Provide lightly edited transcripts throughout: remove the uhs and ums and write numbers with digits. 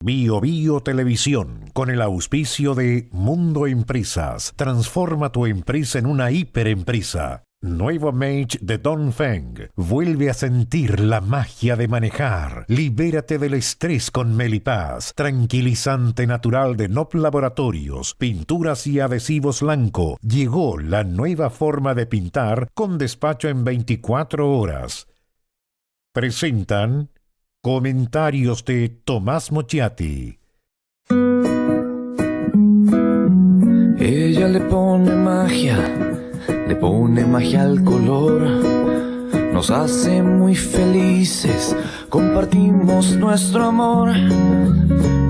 Bio Bio Televisión, con el auspicio de Mundo Empresas. Transforma tu empresa en una hiperempresa. Nuevo Mage de Dongfeng. Vuelve a sentir la magia de manejar. Libérate del estrés con Melipaz. Tranquilizante natural de Nop Laboratorios. Pinturas y adhesivos Lanco. Llegó la nueva forma de pintar con despacho en 24 horas. Presentan comentarios de Tomás Mochiati. Ella le pone magia al color, nos hace muy felices, compartimos nuestro amor.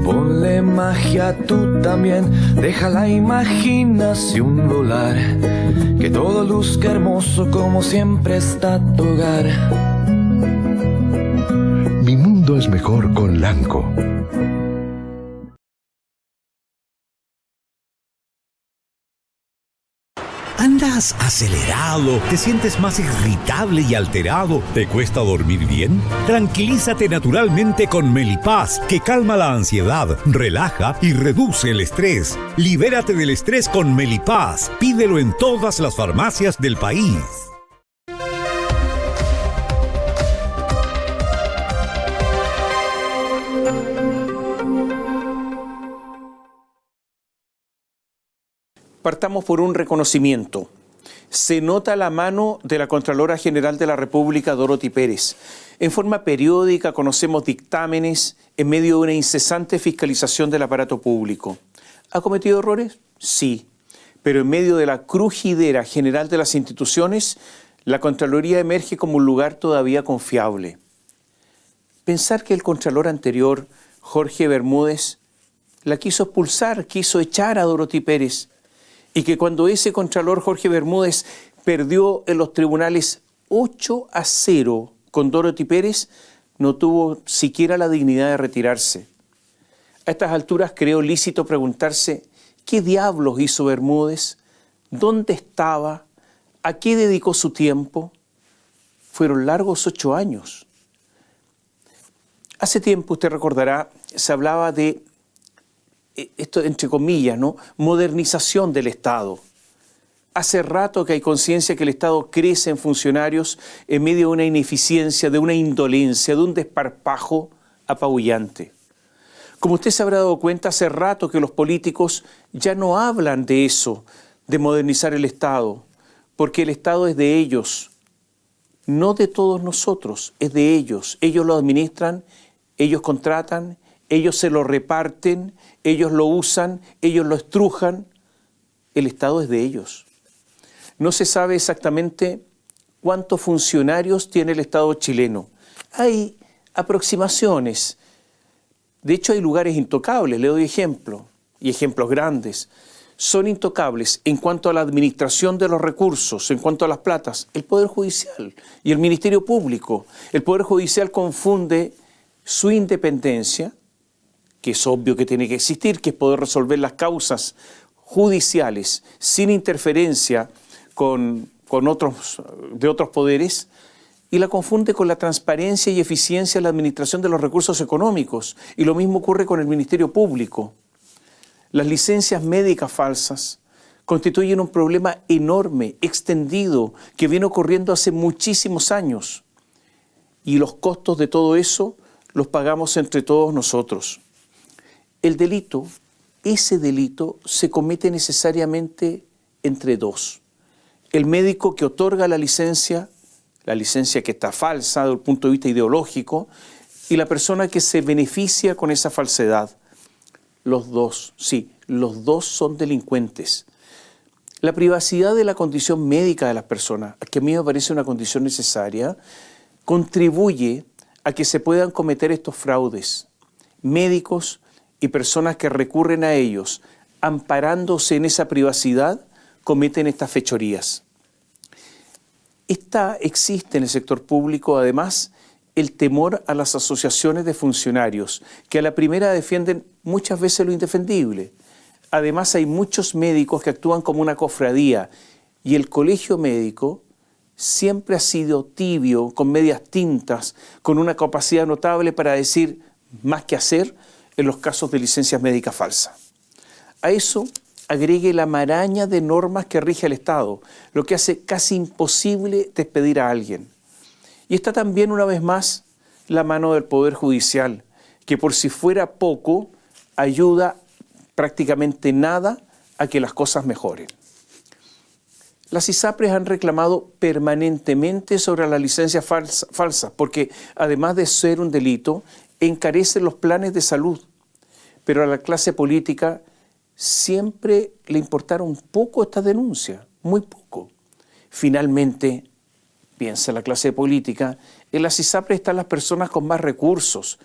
Ponle magia tú también, deja la imaginación volar, que todo luzca hermoso como siempre está tu hogar. Mi mundo es mejor con Lanco. ¿Andas acelerado? ¿Te sientes más irritable y alterado? ¿Te cuesta dormir bien? Tranquilízate naturalmente con Melipaz, que calma la ansiedad, relaja y reduce el estrés. Libérate del estrés con Melipaz. Pídelo en todas las farmacias del país. Partamos por un reconocimiento. Se nota la mano de la Contralora General de la República, Dorothy Pérez. En forma periódica conocemos dictámenes en medio de una incesante fiscalización del aparato público. ¿Ha cometido errores? Sí. Pero en medio de la crujidera general de las instituciones, la Contraloría emerge como un lugar todavía confiable. Pensar que el Contralor anterior, Jorge Bermúdez, la quiso expulsar, quiso echar a Dorothy Pérez, y que cuando ese Contralor Jorge Bermúdez perdió en los tribunales 8-0 con Dorothy Pérez, no tuvo siquiera la dignidad de retirarse. A estas alturas creo lícito preguntarse, ¿qué diablos hizo Bermúdez? ¿Dónde estaba? ¿A qué dedicó su tiempo? Fueron largos 8 años. Hace tiempo, usted recordará, se hablaba de esto entre comillas, ¿no? Modernización del Estado. Hace rato que hay conciencia que el Estado crece en funcionarios en medio de una ineficiencia, de una indolencia, de un desparpajo apabullante. Como usted se habrá dado cuenta, hace rato que los políticos ya no hablan de eso, de modernizar el Estado, porque el Estado es de ellos, no de todos nosotros, es de ellos. Ellos lo administran, ellos contratan, ellos se lo reparten, ellos lo usan, ellos lo estrujan. El Estado es de ellos. No se sabe exactamente cuántos funcionarios tiene el Estado chileno. Hay aproximaciones. De hecho, hay lugares intocables. Le doy ejemplo, y ejemplos grandes. Son intocables en cuanto a la administración de los recursos, en cuanto a las platas, el Poder Judicial y el Ministerio Público. El Poder Judicial confunde su independencia, que es obvio que tiene que existir, que es poder resolver las causas judiciales sin interferencia de otros poderes, y la confunde con la transparencia y eficiencia en la administración de los recursos económicos. Y lo mismo ocurre con el Ministerio Público. Las licencias médicas falsas constituyen un problema enorme, extendido, que viene ocurriendo hace muchísimos años. Y los costos de todo eso los pagamos entre todos nosotros. El delito, ese delito, se comete necesariamente entre dos. El médico que otorga la licencia que está falsa desde el punto de vista ideológico, y la persona que se beneficia con esa falsedad. Los dos, sí, los dos son delincuentes. La privacidad de la condición médica de las personas, que a mí me parece una condición necesaria, contribuye a que se puedan cometer estos fraudes. Médicos y personas que recurren a ellos, amparándose en esa privacidad, cometen estas fechorías. Existe en el sector público, además, el temor a las asociaciones de funcionarios, que a la primera defienden muchas veces lo indefendible. Además, hay muchos médicos que actúan como una cofradía, y el colegio médico siempre ha sido tibio, con medias tintas, con una capacidad notable para decir, más que hacer, en los casos de licencias médicas falsas. A eso agregue la maraña de normas que rige el Estado, lo que hace casi imposible despedir a alguien. Y está también, una vez más, la mano del Poder Judicial, que por si fuera poco, ayuda prácticamente nada a que las cosas mejoren. Las ISAPRES han reclamado permanentemente sobre las licencias falsas, porque además de ser un delito, encarecen los planes de salud. Pero a la clase política siempre le importaron poco estas denuncias, muy poco. Finalmente, piensa la clase política, en las ISAPRES están las personas con más recursos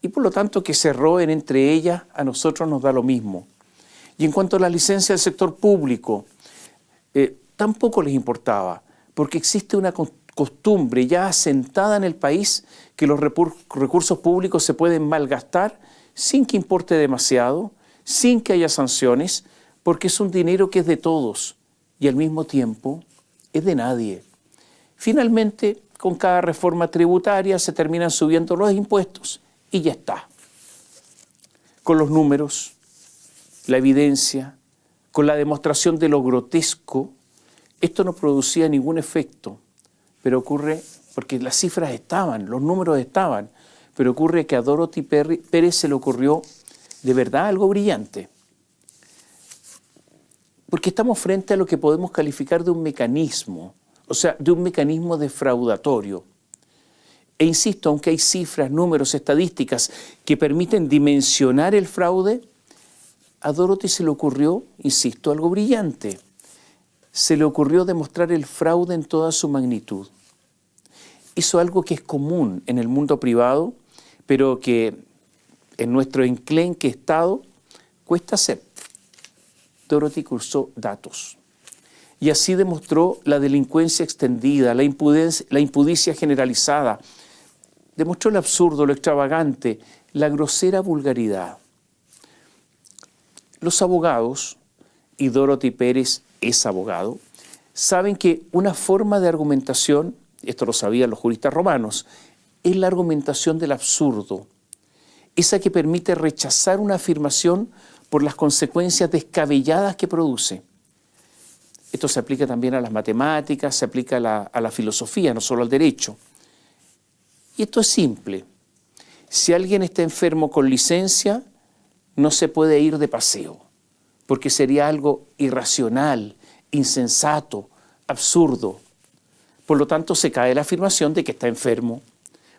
y por lo tanto que se roben entre ellas a nosotros nos da lo mismo. Y en cuanto a la licencia del sector público, tampoco les importaba, porque existe una costumbre ya asentada en el país que los recursos públicos se pueden malgastar sin que importe demasiado, sin que haya sanciones, porque es un dinero que es de todos y al mismo tiempo es de nadie. Finalmente, con cada reforma tributaria se terminan subiendo los impuestos y ya está. Con los números, la evidencia, con la demostración de lo grotesco, esto no producía ningún efecto, pero ocurre, porque las cifras estaban, los números estaban, pero ocurre que a Dorothy Pérez se le ocurrió de verdad algo brillante. Porque estamos frente a lo que podemos calificar de un mecanismo, o sea, de un mecanismo defraudatorio. E insisto, aunque hay cifras, números, estadísticas que permiten dimensionar el fraude, a Dorothy se le ocurrió, insisto, algo brillante. Se le ocurrió demostrar el fraude en toda su magnitud. Hizo algo que es común en el mundo privado, pero que en nuestro enclenque Estado cuesta hacer. Dorothy cruzó datos. Y así demostró la delincuencia extendida, la impudicia generalizada. Demostró el absurdo, lo extravagante, la grosera vulgaridad. Los abogados, y Dorothy Pérez es abogado, saben que una forma de argumentación, esto lo sabían los juristas romanos, es la argumentación del absurdo, esa que permite rechazar una afirmación por las consecuencias descabelladas que produce. Esto se aplica también a las matemáticas, se aplica a la filosofía, no solo al derecho. Y esto es simple. Si alguien está enfermo con licencia, no se puede ir de paseo, porque sería algo irracional, insensato, absurdo. Por lo tanto, se cae la afirmación de que está enfermo,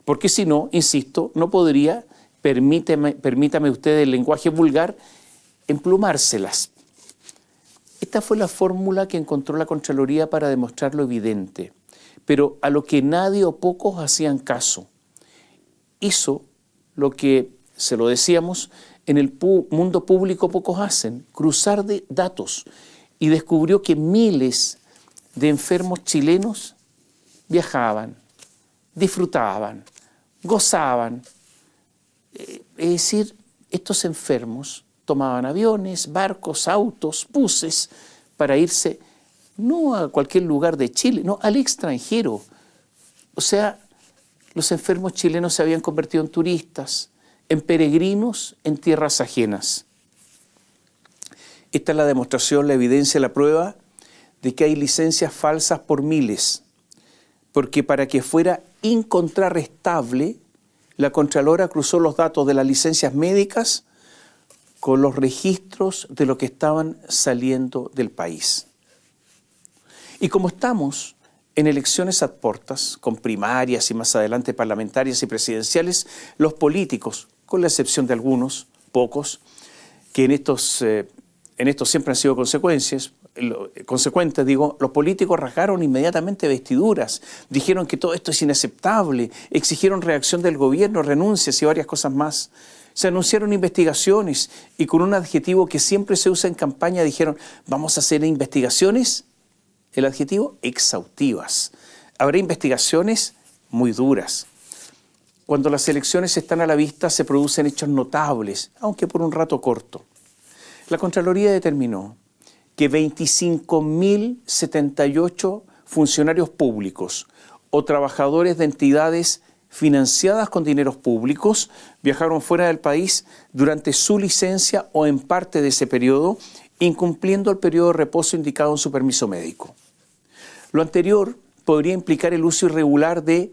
porque si no, insisto, no podría, permítame usted el lenguaje vulgar, emplumárselas. Esta fue la fórmula que encontró la Contraloría para demostrar lo evidente, pero a lo que nadie o pocos hacían caso. Hizo lo que, se lo decíamos, en el mundo público pocos hacen, cruzar de datos, y descubrió que miles de enfermos chilenos viajaban, disfrutaban, gozaban. Es decir, estos enfermos tomaban aviones, barcos, autos, buses para irse no a cualquier lugar de Chile, no, al extranjero. O sea, los enfermos chilenos se habían convertido en turistas, en peregrinos en tierras ajenas. Esta es la demostración, la evidencia, la prueba de que hay licencias falsas por miles, porque para que fuera incontrarrestable, la Contralora cruzó los datos de las licencias médicas con los registros de lo que estaban saliendo del país. Y como estamos en elecciones ad portas, con primarias y más adelante parlamentarias y presidenciales, los políticos, con la excepción de algunos, pocos, que en estos siempre han sido consecuentes, los políticos rasgaron inmediatamente vestiduras, dijeron que todo esto es inaceptable, exigieron reacción del gobierno, renuncias y varias cosas más. Se anunciaron investigaciones y con un adjetivo que siempre se usa en campaña dijeron, vamos a hacer investigaciones, el adjetivo, exhaustivas. Habrá investigaciones muy duras. Cuando las elecciones están a la vista se producen hechos notables, aunque por un rato corto. La Contraloría determinó que 25.078 funcionarios públicos o trabajadores de entidades financiadas con dineros públicos, viajaron fuera del país durante su licencia o en parte de ese periodo, incumpliendo el periodo de reposo indicado en su permiso médico. Lo anterior podría implicar el uso irregular de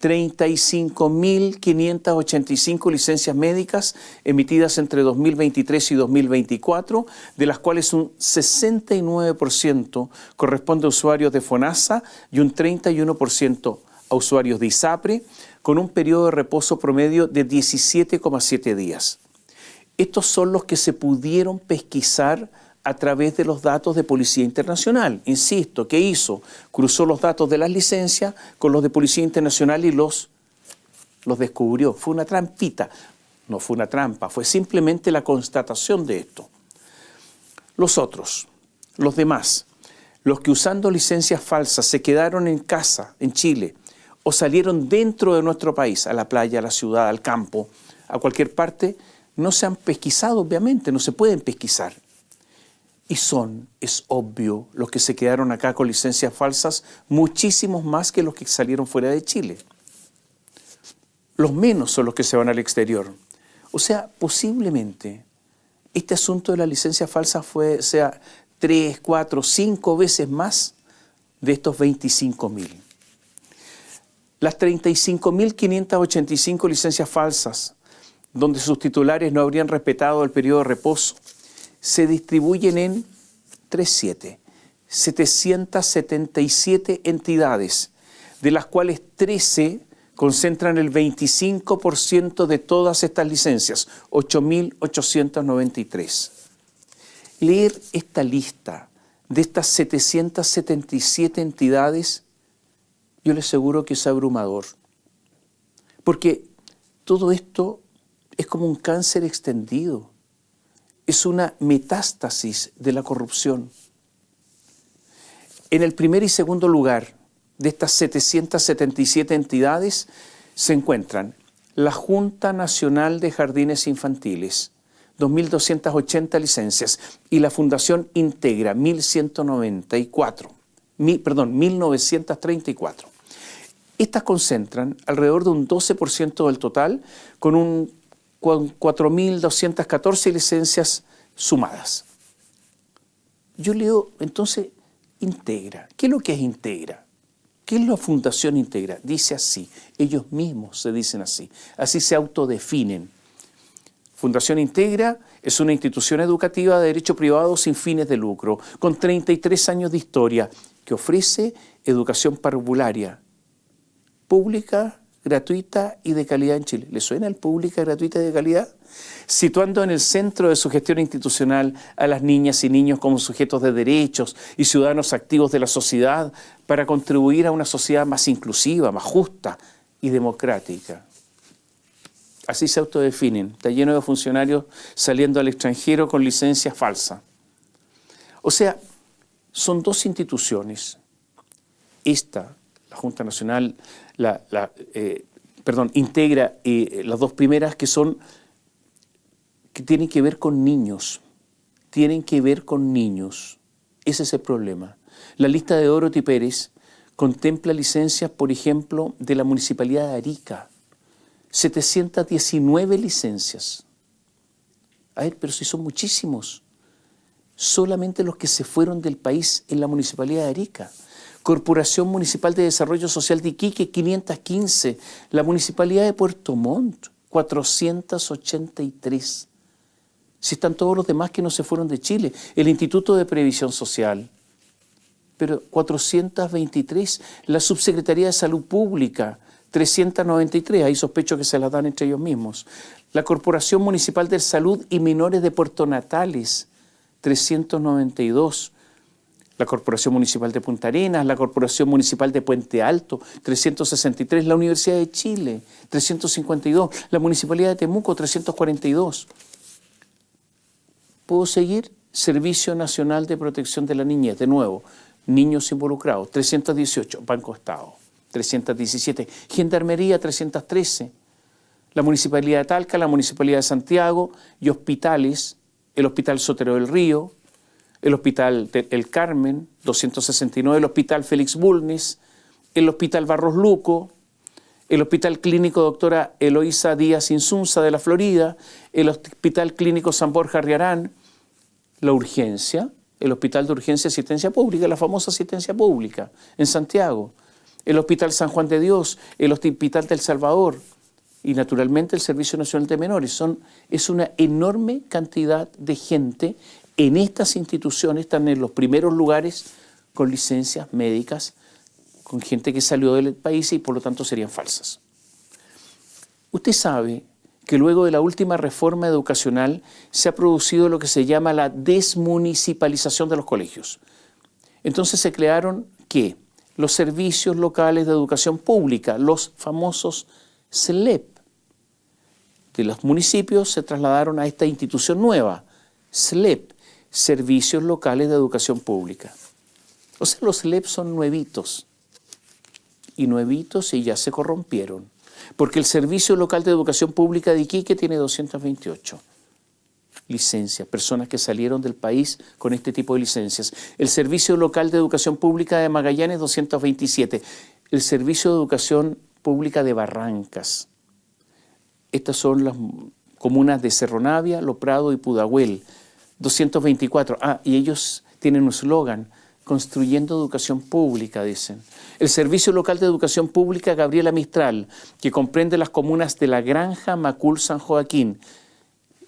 35.585 licencias médicas emitidas entre 2023 y 2024, de las cuales un 69% corresponde a usuarios de FONASA y un 31% a usuarios de ISAPRE, con un periodo de reposo promedio de 17,7 días. Estos son los que se pudieron pesquisar a través de los datos de Policía Internacional. Insisto, ¿qué hizo? Cruzó los datos de las licencias con los de Policía Internacional y los descubrió. Fue una trampita. No fue una trampa, fue simplemente la constatación de esto. Los otros, los demás, los que usando licencias falsas se quedaron en casa, en Chile, o salieron dentro de nuestro país, a la playa, a la ciudad, al campo, a cualquier parte, no se han pesquisado, obviamente, no se pueden pesquisar. Y es obvio, los que se quedaron acá con licencias falsas, muchísimos más que los que salieron fuera de Chile. Los menos son los que se van al exterior. O sea, posiblemente este asunto de la licencia falsa sea 3, 4, 5 veces más de estos 25.000. Las 35.585 licencias falsas, donde sus titulares no habrían respetado el periodo de reposo, se distribuyen en 777 entidades, de las cuales 13 concentran el 25% de todas estas licencias, 8.893. Leer esta lista de estas 777 entidades, yo les aseguro que es abrumador, porque todo esto es como un cáncer extendido. Es una metástasis de la corrupción. En el primer y segundo lugar de estas 777 entidades se encuentran la Junta Nacional de Jardines Infantiles, 2.280 licencias, y la Fundación Integra, 1.934. Estas concentran alrededor de un 12% del total, con 4.214 licencias sumadas. Yo leo, entonces, Integra. ¿Qué es lo que es Integra? ¿Qué es la Fundación Integra? Dice así, ellos mismos se dicen así se autodefinen. Fundación Integra es una institución educativa de derecho privado sin fines de lucro, con 33 años de historia, que ofrece educación parvularia, pública, gratuita y de calidad en Chile. ¿Le suena el pública, gratuita y de calidad? Situando en el centro de su gestión institucional a las niñas y niños como sujetos de derechos y ciudadanos activos de la sociedad para contribuir a una sociedad más inclusiva, más justa y democrática. Así se autodefinen. Está lleno de funcionarios saliendo al extranjero con licencias falsas. O sea, son dos instituciones. Esta, la Junta Nacional, Integra, las dos primeras que tienen que ver con niños. Tienen que ver con niños. Ese es el problema. La lista de Dorothy Pérez contempla licencias, por ejemplo, de la Municipalidad de Arica. 719 licencias. A ver, pero si son muchísimos. Solamente los que se fueron del país en la Municipalidad de Arica. Corporación Municipal de Desarrollo Social de Iquique, 515. La Municipalidad de Puerto Montt, 483. Si están todos los demás que no se fueron de Chile. El Instituto de Previsión Social, pero 423. La Subsecretaría de Salud Pública, 393. Ahí sospecho que se las dan entre ellos mismos. La Corporación Municipal de Salud y Menores de Puerto Natales, 392. La Corporación Municipal de Punta Arenas, la Corporación Municipal de Puente Alto, 363, la Universidad de Chile, 352, la Municipalidad de Temuco, 342. ¿Puedo seguir? Servicio Nacional de Protección de la Niñez, de nuevo, niños involucrados, 318, Banco Estado, 317, Gendarmería, 313, la Municipalidad de Talca, la Municipalidad de Santiago y hospitales, el Hospital Sotero del Río, el Hospital El Carmen, 269, el Hospital Félix Bulnes, el Hospital Barros Luco, el Hospital Clínico Doctora Eloísa Díaz Insunza de la Florida, el Hospital Clínico San Borja Riarán, la urgencia, el Hospital de Urgencia y Asistencia Pública, la famosa asistencia pública en Santiago, el Hospital San Juan de Dios, el Hospital del Salvador y naturalmente el Servicio Nacional de Menores. Es una enorme cantidad de gente en estas instituciones, están en los primeros lugares con licencias médicas, con gente que salió del país y por lo tanto serían falsas. Usted sabe que luego de la última reforma educacional se ha producido lo que se llama la desmunicipalización de los colegios. Entonces se crearon, ¿qué? Los servicios locales de educación pública, los famosos SLEP. De los municipios se trasladaron a esta institución nueva, SLEP, Servicios Locales de Educación Pública. O sea, los SLEP son nuevitos. Y nuevitos y ya se corrompieron. Porque el Servicio Local de Educación Pública de Iquique tiene 228 licencias, personas que salieron del país con este tipo de licencias. El Servicio Local de Educación Pública de Magallanes, 227. El Servicio de Educación Pública de Barrancas. Estas son las comunas de Cerro Navia, Lo Prado y Pudahuel. 224. Y ellos tienen un eslogan, construyendo educación pública, dicen. El Servicio Local de Educación Pública Gabriela Mistral, que comprende las comunas de La Granja, Macul, San Joaquín.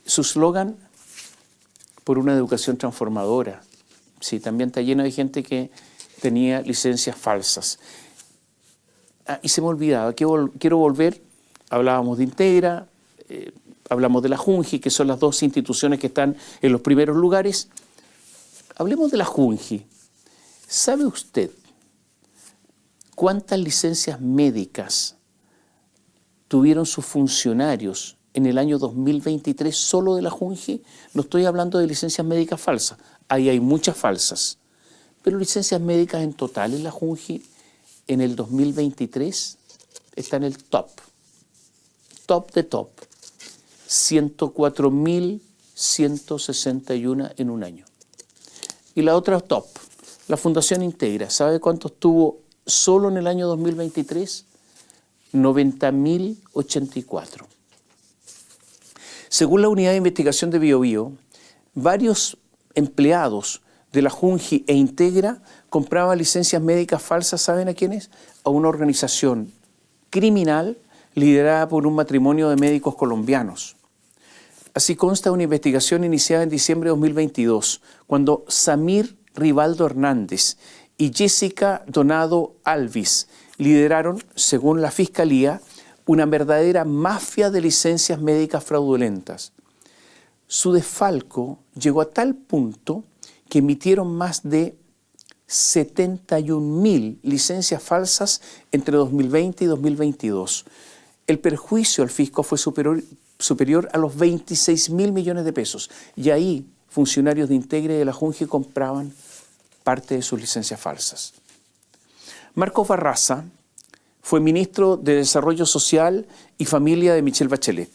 Su eslogan, por una educación transformadora. Sí, también está lleno de gente que tenía licencias falsas. Y se me olvidaba, quiero volver, hablábamos de Integra, hablamos de la Junji, que son las dos instituciones que están en los primeros lugares. Hablemos de la Junji. ¿Sabe usted cuántas licencias médicas tuvieron sus funcionarios en el año 2023 solo de la Junji? No estoy hablando de licencias médicas falsas, ahí hay muchas falsas, pero licencias médicas en total en la Junji en el 2023 está en el top de top, 104.161 en un año. Y la otra top, la Fundación Integra, ¿sabe cuántos tuvo solo en el año 2023? 90.084. Según la Unidad de Investigación de Biobío, varios empleados de la Junji e Integra compraban licencias médicas falsas, ¿saben a quiénes? A una organización criminal liderada por un matrimonio de médicos colombianos. Así consta una investigación iniciada en diciembre de 2022, cuando Samir Rivaldo Hernández y Jessica Donado Alvis lideraron, según la Fiscalía, una verdadera mafia de licencias médicas fraudulentas. Su desfalco llegó a tal punto que emitieron más de 71.000 licencias falsas entre 2020 y 2022. El perjuicio al fisco fue superior a los 26.000 millones de pesos. Y ahí funcionarios de Integra y de la Junji compraban parte de sus licencias falsas. Marcos Barraza fue ministro de Desarrollo Social y Familia de Michelle Bachelet.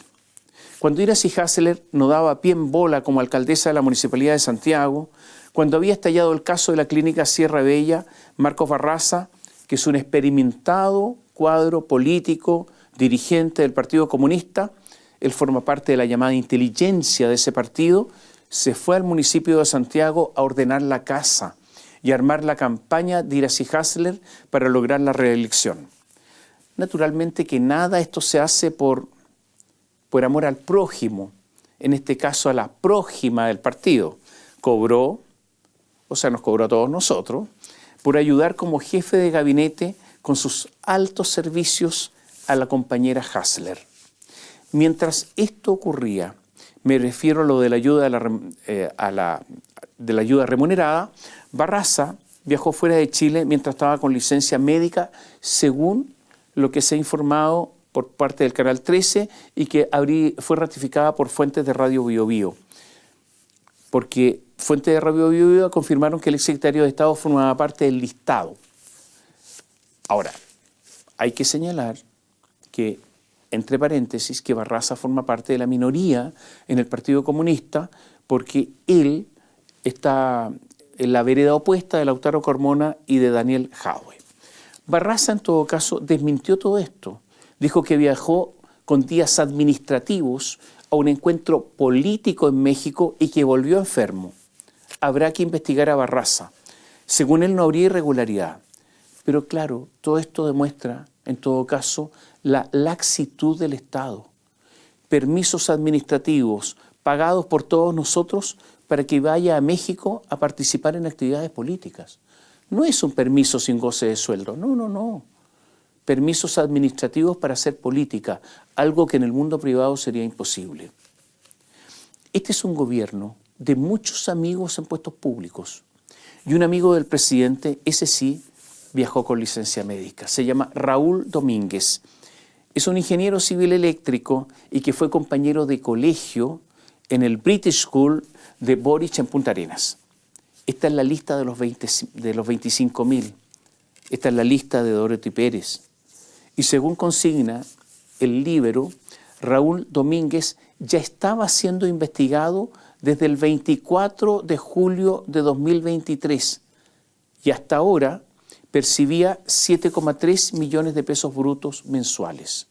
Cuando Iracy Hasler no daba pie en bola como alcaldesa de la Municipalidad de Santiago, cuando había estallado el caso de la clínica Sierra Bella, Marcos Barraza, que es un experimentado cuadro político, dirigente del Partido Comunista, él forma parte de la llamada inteligencia de ese partido, se fue al municipio de Santiago a ordenar la casa y armar la campaña de Iracy Hasler para lograr la reelección. Naturalmente que nada esto se hace por amor al prójimo, en este caso a la prójima del partido. Nos cobró a todos nosotros, por ayudar como jefe de gabinete con sus altos servicios a la compañera Hasler. Mientras esto ocurría, me refiero a lo de la ayuda, de la ayuda remunerada, Barraza viajó fuera de Chile mientras estaba con licencia médica, según lo que se ha informado por parte del Canal 13 y que fue ratificada por fuentes de Radio Biobío. Porque fuentes de Radio Biobío confirmaron que el exsecretario de Estado formaba parte del listado. Ahora, hay que señalar que, entre paréntesis, que Barraza forma parte de la minoría en el Partido Comunista porque él está en la vereda opuesta de Lautaro Carmona y de Daniel Jadwe. Barraza, en todo caso, desmintió todo esto. Dijo que viajó con días administrativos a un encuentro político en México y que volvió enfermo. Habrá que investigar a Barraza. Según él no habría irregularidad. Pero claro, todo esto demuestra, en todo caso, la laxitud del Estado. Permisos administrativos pagados por todos nosotros para que vaya a México a participar en actividades políticas. No es un permiso sin goce de sueldo, no. Permisos administrativos para hacer política, algo que en el mundo privado sería imposible. Este es un gobierno de muchos amigos en puestos públicos. Y un amigo del presidente, ese sí, viajó con licencia médica. Se llama Raúl Domínguez. Es un ingeniero civil eléctrico y que fue compañero de colegio en el British School de Boric en Punta Arenas. Esta es la lista de los 25.000. Esta es la lista de Dorothy Pérez. Y según consigna el Líbero, Raúl Domínguez ya estaba siendo investigado desde el 24 de julio de 2023 y hasta ahora percibía 7,3 millones de pesos brutos mensuales.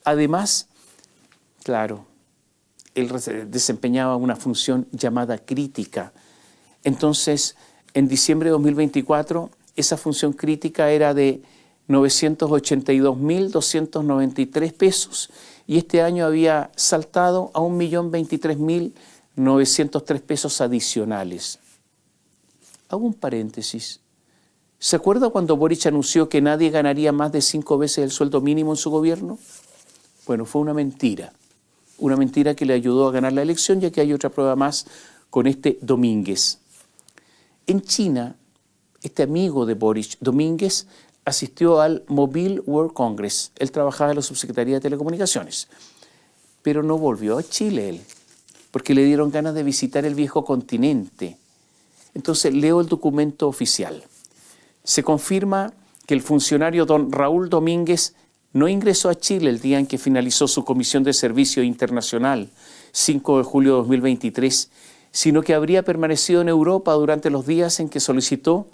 Además, claro, él desempeñaba una función llamada crítica. Entonces, en diciembre de 2024, esa función crítica era de 982.293 pesos y este año había saltado a 1.023.903 pesos adicionales. Hago un paréntesis. ¿Se acuerda cuando Boric anunció que nadie ganaría más de 5 veces el sueldo mínimo en su gobierno? Bueno, fue una mentira que le ayudó a ganar la elección, ya que hay otra prueba más con este Domínguez. En China, este amigo de Boric, Domínguez, asistió al Mobile World Congress. Él trabajaba en la Subsecretaría de Telecomunicaciones, pero no volvió a Chile él, porque le dieron ganas de visitar el viejo continente. Entonces leo el documento oficial. Se confirma que el funcionario don Raúl Domínguez no ingresó a Chile el día en que finalizó su comisión de servicio internacional, 5 de julio de 2023, sino que habría permanecido en Europa durante los días en que solicitó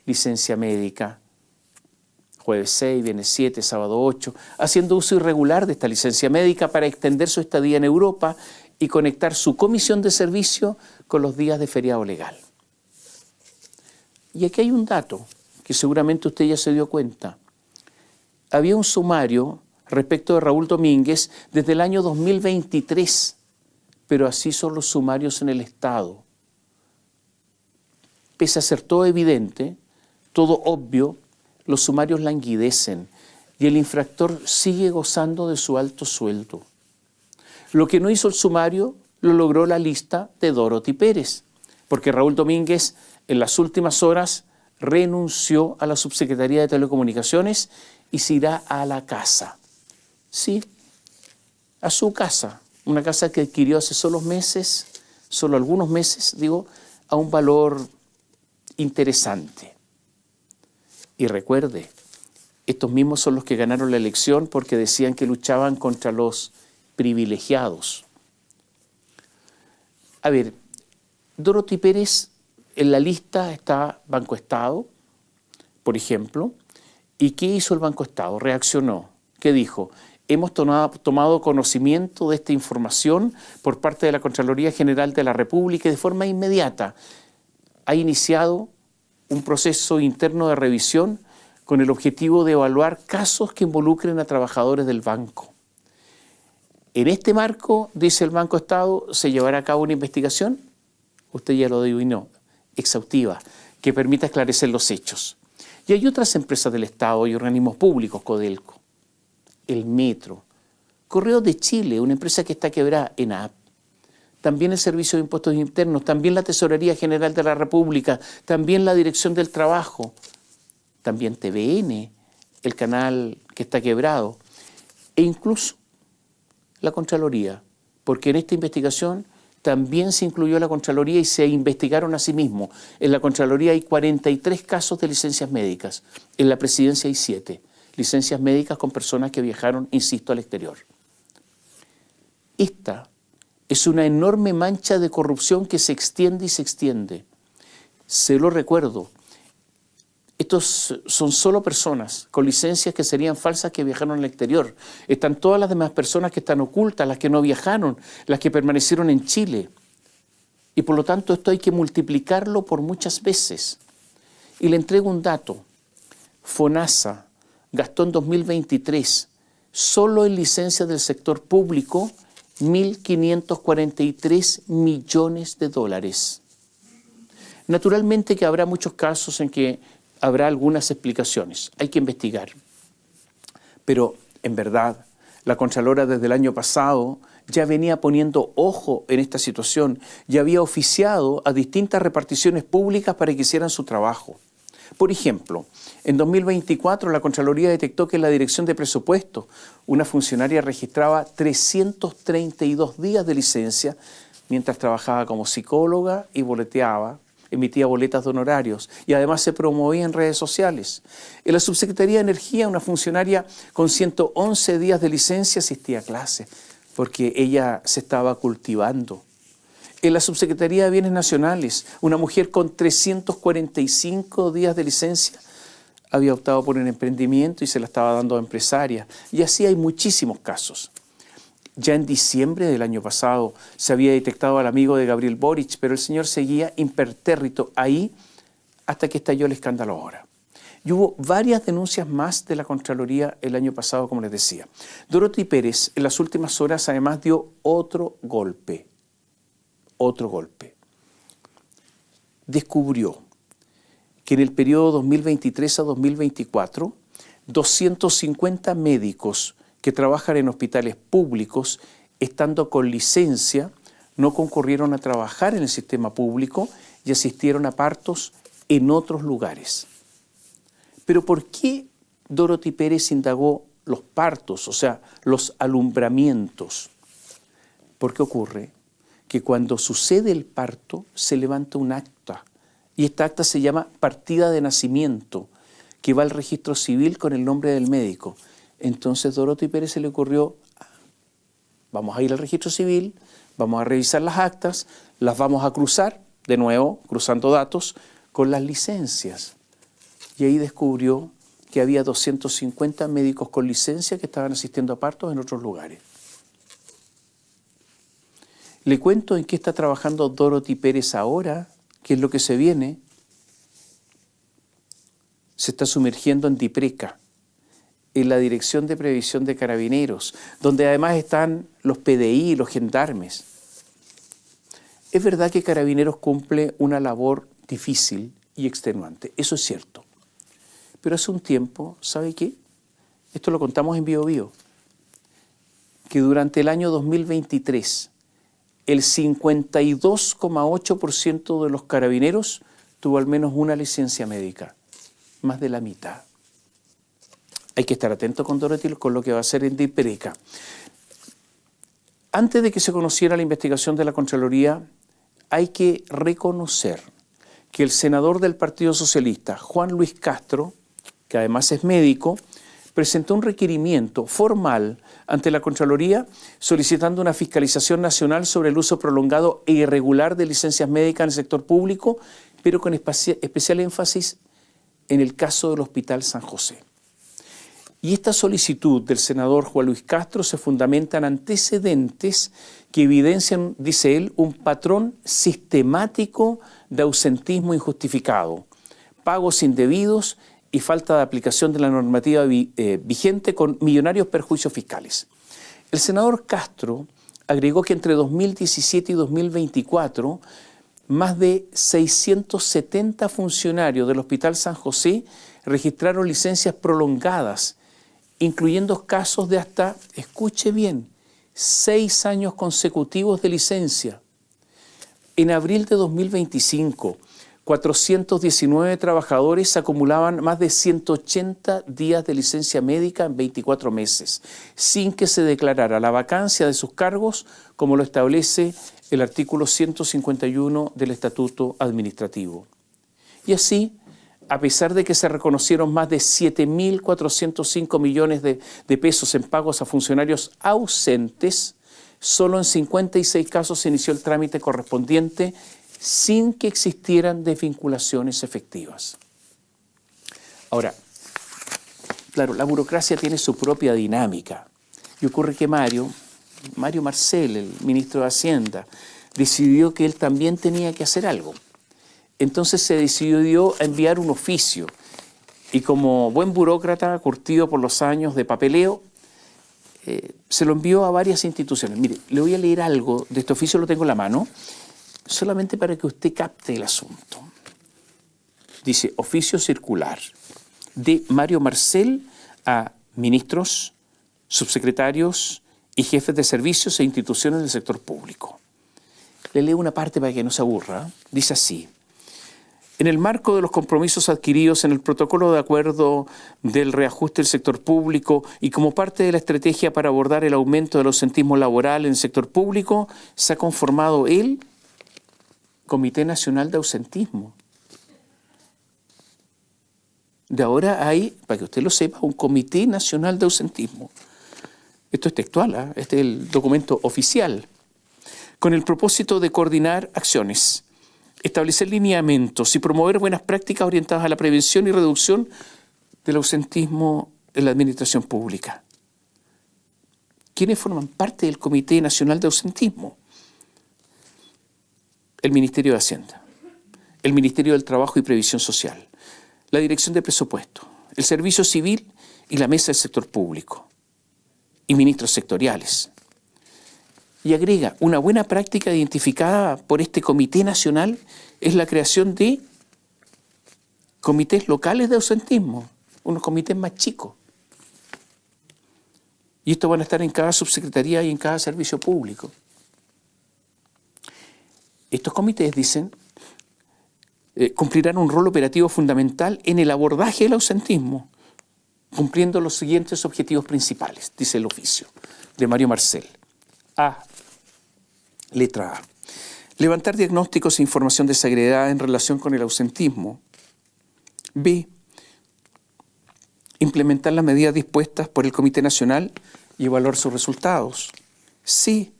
licencia médica. Jueves 6, viernes 7, sábado 8, haciendo uso irregular de esta licencia médica para extender su estadía en Europa y conectar su comisión de servicio con los días de feriado legal. Y aquí hay un dato que seguramente usted ya se dio cuenta. Había un sumario respecto de Raúl Domínguez desde el año 2023, pero así son los sumarios en el Estado. Pese a ser todo evidente, todo obvio, los sumarios languidecen y el infractor sigue gozando de su alto sueldo. Lo que no hizo el sumario lo logró la lista de Dorothy Pérez, porque Raúl Domínguez en las últimas horas renunció a la Subsecretaría de Telecomunicaciones y se irá a la casa. Sí, a su casa, una casa que adquirió hace solo algunos meses, a un valor interesante. Y recuerde, estos mismos son los que ganaron la elección porque decían que luchaban contra los privilegiados. A ver, Dorothy Pérez, en la lista está Banco Estado, por ejemplo. ¿Y qué hizo el Banco Estado? Reaccionó. ¿Qué dijo? Hemos tomado conocimiento de esta información por parte de la Contraloría General de la República y de forma inmediata ha iniciado un proceso interno de revisión con el objetivo de evaluar casos que involucren a trabajadores del banco. En este marco, dice el Banco Estado, se llevará a cabo una investigación, usted ya lo adivinó, exhaustiva, que permita esclarecer los hechos. Y hay otras empresas del Estado y organismos públicos, Codelco, el Metro, Correos de Chile, una empresa que está quebrada, ENAP, también el Servicio de Impuestos Internos, también la Tesorería General de la República, también la Dirección del Trabajo, también TVN, el canal que está quebrado, e incluso la Contraloría, porque en esta investigación también se incluyó la Contraloría y se investigaron a sí mismos. En la Contraloría hay 43 casos de licencias médicas, en la Presidencia hay 7 licencias médicas con personas que viajaron, insisto, al exterior. Esta es una enorme mancha de corrupción que se extiende y se extiende. Se lo recuerdo, estos son solo personas con licencias que serían falsas que viajaron al exterior. Están todas las demás personas que están ocultas, las que no viajaron, las que permanecieron en Chile. Y por lo tanto esto hay que multiplicarlo por muchas veces. Y le entrego un dato. FONASA gastó en 2023, solo en licencias del sector público, $1.543 millones. Naturalmente que habrá muchos casos en que habrá algunas explicaciones, hay que investigar. Pero en verdad, la Contralora desde el año pasado ya venía poniendo ojo en esta situación y había oficiado a distintas reparticiones públicas para que hicieran su trabajo. Por ejemplo, en 2024 la Contraloría detectó que en la Dirección de Presupuesto una funcionaria registraba 332 días de licencia mientras trabajaba como psicóloga y boleteaba, emitía boletas de honorarios y además se promovía en redes sociales. En la Subsecretaría de Energía una funcionaria con 111 días de licencia asistía a clases porque ella se estaba cultivando. En la Subsecretaría de Bienes Nacionales, una mujer con 345 días de licencia había optado por un emprendimiento y se la estaba dando a empresarias. Y así hay muchísimos casos. Ya en diciembre del año pasado se había detectado al amigo de Gabriel Boric, pero el señor seguía impertérrito ahí hasta que estalló el escándalo ahora. Y hubo varias denuncias más de la Contraloría el año pasado, como les decía. Dorothy Pérez en las últimas horas además dio otro golpe. Descubrió que en el periodo 2023 a 2024, 250 médicos que trabajan en hospitales públicos, estando con licencia, no concurrieron a trabajar en el sistema público y asistieron a partos en otros lugares. Pero ¿por qué Dorothy Pérez indagó los partos, o sea, los alumbramientos? Porque ocurre que cuando sucede el parto se levanta un acta y esta acta se llama partida de nacimiento que va al registro civil con el nombre del médico. Entonces Dorothy Pérez se le ocurrió, vamos a ir al registro civil, vamos a revisar las actas, las vamos a cruzar, de nuevo, cruzando datos, con las licencias. Y ahí descubrió que había 250 médicos con licencia que estaban asistiendo a partos en otros lugares. Le cuento en qué está trabajando Dorothy Pérez ahora, qué es lo que se viene. Se está sumergiendo en DIPRECA, en la Dirección de Previsión de Carabineros, donde además están los PDI y los gendarmes. Es verdad que Carabineros cumple una labor difícil y extenuante, eso es cierto. Pero hace un tiempo, ¿sabe qué? Esto lo contamos en Bio Bio, que durante el año 2023, el 52,8% de los carabineros tuvo al menos una licencia médica, más de la mitad. Hay que estar atento con Dorothy con lo que va a hacer en DIPRECA. Antes de que se conociera la investigación de la Contraloría, hay que reconocer que el senador del Partido Socialista, Juan Luis Castro, que además es médico, presentó un requerimiento formal ante la Contraloría solicitando una fiscalización nacional sobre el uso prolongado e irregular de licencias médicas en el sector público, pero con especial énfasis en el caso del Hospital San José. Y esta solicitud del senador Juan Luis Castro se fundamenta en antecedentes que evidencian, dice él, un patrón sistemático de ausentismo injustificado, pagos indebidos y falta de aplicación de la normativa vigente con millonarios perjuicios fiscales. El senador Castro agregó que entre 2017 y 2024, más de 670 funcionarios del Hospital San José registraron licencias prolongadas, incluyendo casos de hasta, escuche bien, 6 años consecutivos de licencia. En abril de 2025, 419 trabajadores acumulaban más de 180 días de licencia médica en 24 meses, sin que se declarara la vacancia de sus cargos, como lo establece el artículo 151 del Estatuto Administrativo. Y así, a pesar de que se reconocieron más de 7.405 millones de pesos en pagos a funcionarios ausentes, solo en 56 casos se inició el trámite correspondiente sin que existieran desvinculaciones efectivas. Ahora, claro, la burocracia tiene su propia dinámica. Y ocurre que Mario Marcel, el ministro de Hacienda, decidió que él también tenía que hacer algo. Entonces se decidió a enviar un oficio. Y como buen burócrata, curtido por los años de papeleo, se lo envió a varias instituciones. Mire, le voy a leer algo de este oficio, lo tengo en la mano, solamente para que usted capte el asunto. Dice, oficio circular de Mario Marcel a ministros, subsecretarios y jefes de servicios e instituciones del sector público. Le leo una parte para que no se aburra. Dice así. En el marco de los compromisos adquiridos en el protocolo de acuerdo del reajuste del sector público y como parte de la estrategia para abordar el aumento del ausentismo laboral en el sector público, se ha conformado el Comité Nacional de Ausentismo. De ahora hay, para que usted lo sepa, un Comité Nacional de Ausentismo. Esto es textual, ¿eh? Este es el documento oficial. Con el propósito de coordinar acciones, establecer lineamientos y promover buenas prácticas orientadas a la prevención y reducción del ausentismo en la administración pública. ¿Quiénes forman parte del Comité Nacional de Ausentismo? El Ministerio de Hacienda, el Ministerio del Trabajo y Previsión Social, la Dirección de Presupuesto, el Servicio Civil y la Mesa del Sector Público, y ministros sectoriales. Y agrega, una buena práctica identificada por este Comité Nacional es la creación de comités locales de ausentismo, unos comités más chicos. Y estos van a estar en cada subsecretaría y en cada servicio público. Estos comités, dicen, cumplirán un rol operativo fundamental en el abordaje del ausentismo, cumpliendo los siguientes objetivos principales, dice el oficio de Mario Marcel. Letra A. Levantar diagnósticos e información desagregada en relación con el ausentismo. B. Implementar las medidas dispuestas por el Comité Nacional y evaluar sus resultados. C.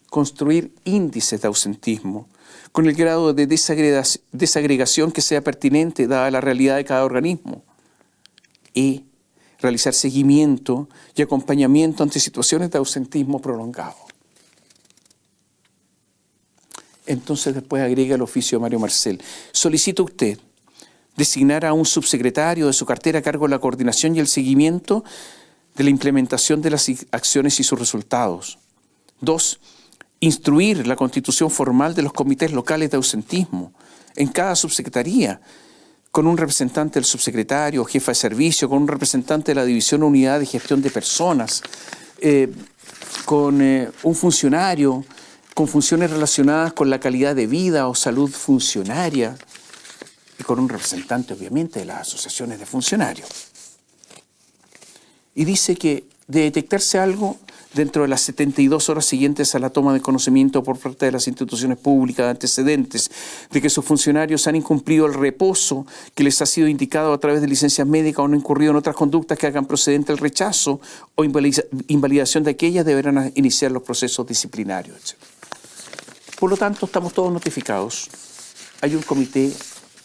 Construir índices de ausentismo con el grado de desagregación que sea pertinente dada la realidad de cada organismo. E. Realizar seguimiento y acompañamiento ante situaciones de ausentismo prolongado. Entonces después agrega el oficio de Mario Marcel. Solicita usted designar a un subsecretario de su cartera a cargo de la coordinación y el seguimiento de la implementación de las acciones y sus resultados. 2. Instruir la constitución formal de los comités locales de ausentismo en cada subsecretaría, con un representante del subsecretario, jefa de servicio, con un representante de la División o Unidad de Gestión de Personas, con un funcionario con funciones relacionadas con la calidad de vida o salud funcionaria y con un representante, obviamente, de las asociaciones de funcionarios. Y dice que de detectarse algo dentro de las 72 horas siguientes a la toma de conocimiento por parte de las instituciones públicas de antecedentes de que sus funcionarios han incumplido el reposo que les ha sido indicado a través de licencias médicas o han incurrido en otras conductas que hagan procedente el rechazo o invalidación de aquellas, deberán iniciar los procesos disciplinarios, etc. Por lo tanto, estamos todos notificados. Hay un Comité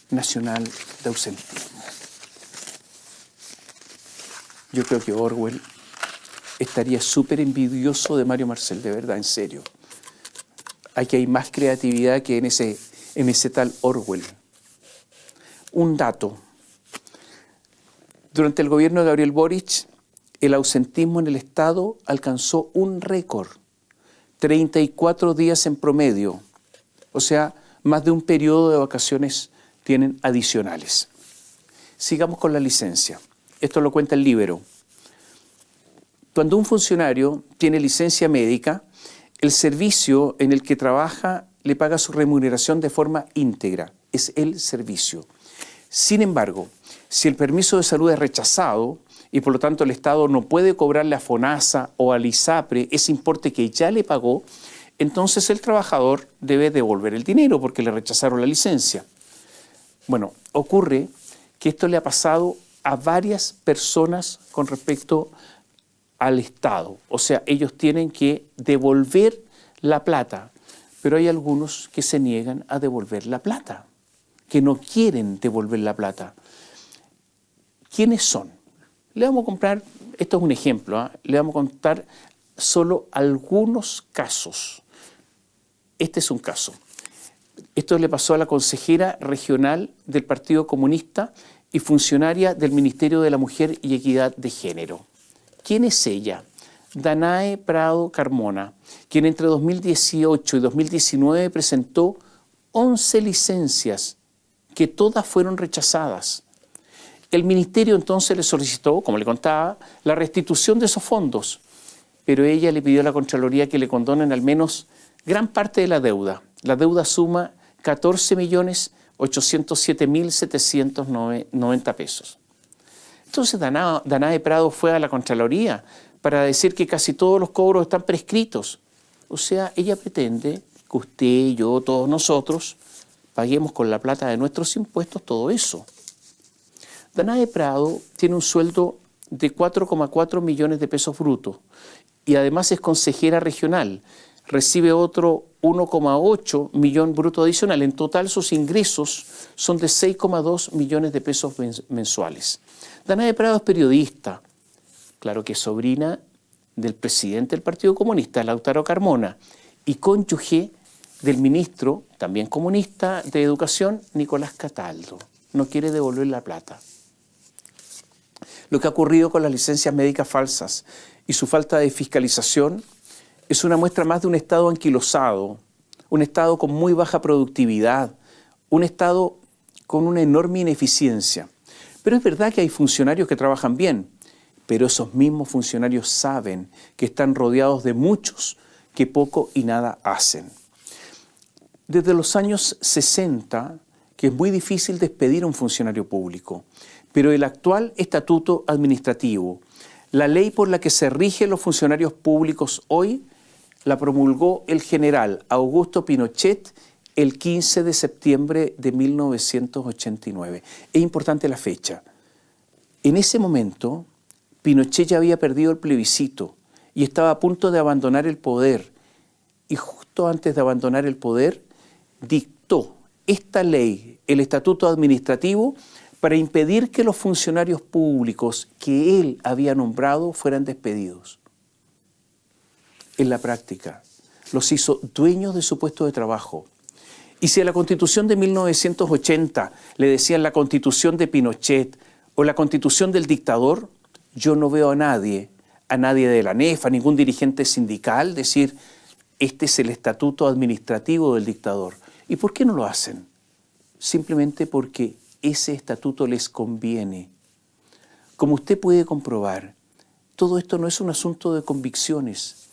Nacional de Ausentismo. Yo creo que Orwell estaría súper envidioso de Mario Marcel, de verdad, en serio. Aquí hay más creatividad que en ese tal Orwell. Un dato. Durante el gobierno de Gabriel Boric, el ausentismo en el Estado alcanzó un récord. 34 días en promedio. O sea, más de un periodo de vacaciones tienen adicionales. Sigamos con la licencia. Esto lo cuenta el Líbero. Cuando un funcionario tiene licencia médica, el servicio en el que trabaja le paga su remuneración de forma íntegra. Es el servicio. Sin embargo, si el permiso de salud es rechazado y por lo tanto el Estado no puede cobrarle a FONASA o al ISAPRE ese importe que ya le pagó, entonces el trabajador debe devolver el dinero porque le rechazaron la licencia. Bueno, ocurre que esto le ha pasado a varias personas con respecto al Estado. O sea, ellos tienen que devolver la plata, pero hay algunos que se niegan a devolver la plata, que no quieren devolver la plata. ¿Quiénes son? Le vamos a comprar, esto es un ejemplo, le vamos a contar solo algunos casos. Este es un caso. Esto le pasó a la consejera regional del Partido Comunista y funcionaria del Ministerio de la Mujer y Equidad de Género. ¿Quién es ella? Danae Prado Carmona, quien entre 2018 y 2019 presentó 11 licencias que todas fueron rechazadas. El ministerio entonces le solicitó, como le contaba, la restitución de esos fondos, pero ella le pidió a la Contraloría que le condonen al menos gran parte de la deuda. La deuda suma 14.807.790 pesos. Entonces Danae Prado fue a la Contraloría para decir que casi todos los cobros están prescritos. O sea, ella pretende que usted, yo, todos nosotros paguemos con la plata de nuestros impuestos todo eso. Danae Prado tiene un sueldo de 4,4 millones de pesos brutos y además es consejera regional. Recibe otro 1,8 millón bruto adicional. En total sus ingresos son de 6,2 millones de pesos mensuales. Danae Prado es periodista, claro que es sobrina del presidente del Partido Comunista, Lautaro Carmona, y cónyuge del ministro, también comunista, de Educación, Nicolás Cataldo. No quiere devolver la plata. Lo que ha ocurrido con las licencias médicas falsas y su falta de fiscalización es una muestra más de un Estado anquilosado, un Estado con muy baja productividad, un Estado con una enorme ineficiencia. Pero es verdad que hay funcionarios que trabajan bien, pero esos mismos funcionarios saben que están rodeados de muchos que poco y nada hacen. Desde los años 60, que es muy difícil despedir a un funcionario público, pero el actual estatuto administrativo, la ley por la que se rigen los funcionarios públicos hoy, la promulgó el general Augusto Pinochet el 15 de septiembre de 1989. Es importante la fecha. En ese momento, Pinochet ya había perdido el plebiscito y estaba a punto de abandonar el poder. Y justo antes de abandonar el poder, dictó esta ley, el Estatuto Administrativo, para impedir que los funcionarios públicos que él había nombrado fueran despedidos. En la práctica, los hizo dueños de su puesto de trabajo. Y si a la Constitución de 1980 le decían la Constitución de Pinochet o la Constitución del dictador, yo no veo a nadie de la ANEF, a ningún dirigente sindical decir, este es el estatuto administrativo del dictador. ¿Y por qué no lo hacen? Simplemente porque ese estatuto les conviene. Como usted puede comprobar, todo esto no es un asunto de convicciones,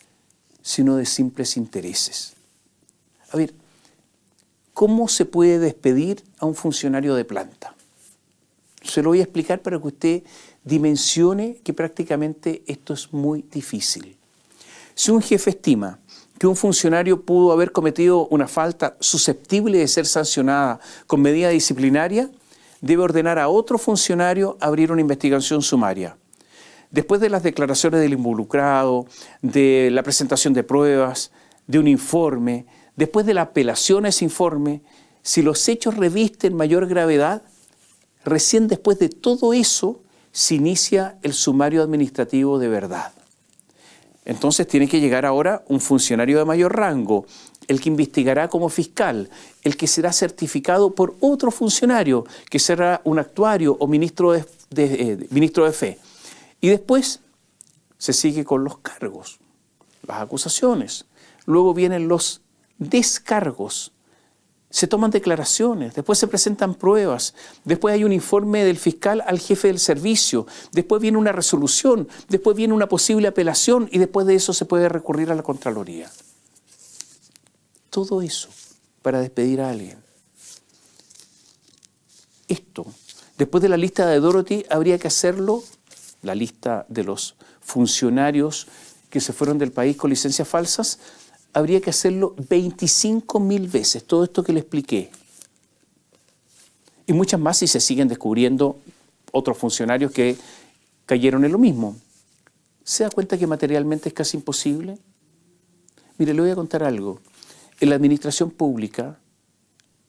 sino de simples intereses. A ver, ¿cómo se puede despedir a un funcionario de planta? Se lo voy a explicar para que usted dimensione que prácticamente esto es muy difícil. Si un jefe estima que un funcionario pudo haber cometido una falta susceptible de ser sancionada con medida disciplinaria, debe ordenar a otro funcionario abrir una investigación sumaria. Después de las declaraciones del involucrado, de la presentación de pruebas, de un informe, después de la apelación a ese informe, si los hechos revisten mayor gravedad, recién después de todo eso se inicia el sumario administrativo de verdad. Entonces tiene que llegar ahora un funcionario de mayor rango, el que investigará como fiscal, el que será certificado por otro funcionario, que será un actuario o ministro de fe. Y después se sigue con los cargos, las acusaciones. Luego vienen los descargos. Se toman declaraciones, después se presentan pruebas, después hay un informe del fiscal al jefe del servicio, después viene una resolución, después viene una posible apelación y después de eso se puede recurrir a la Contraloría. Todo eso para despedir a alguien. Esto, después de la lista de Dorothy, habría que hacerlo, la lista de los funcionarios que se fueron del país con licencias falsas, habría que hacerlo 25.000 veces, todo esto que le expliqué. Y muchas más si se siguen descubriendo otros funcionarios que cayeron en lo mismo. ¿Se da cuenta que materialmente es casi imposible? Mire, le voy a contar algo. En la administración pública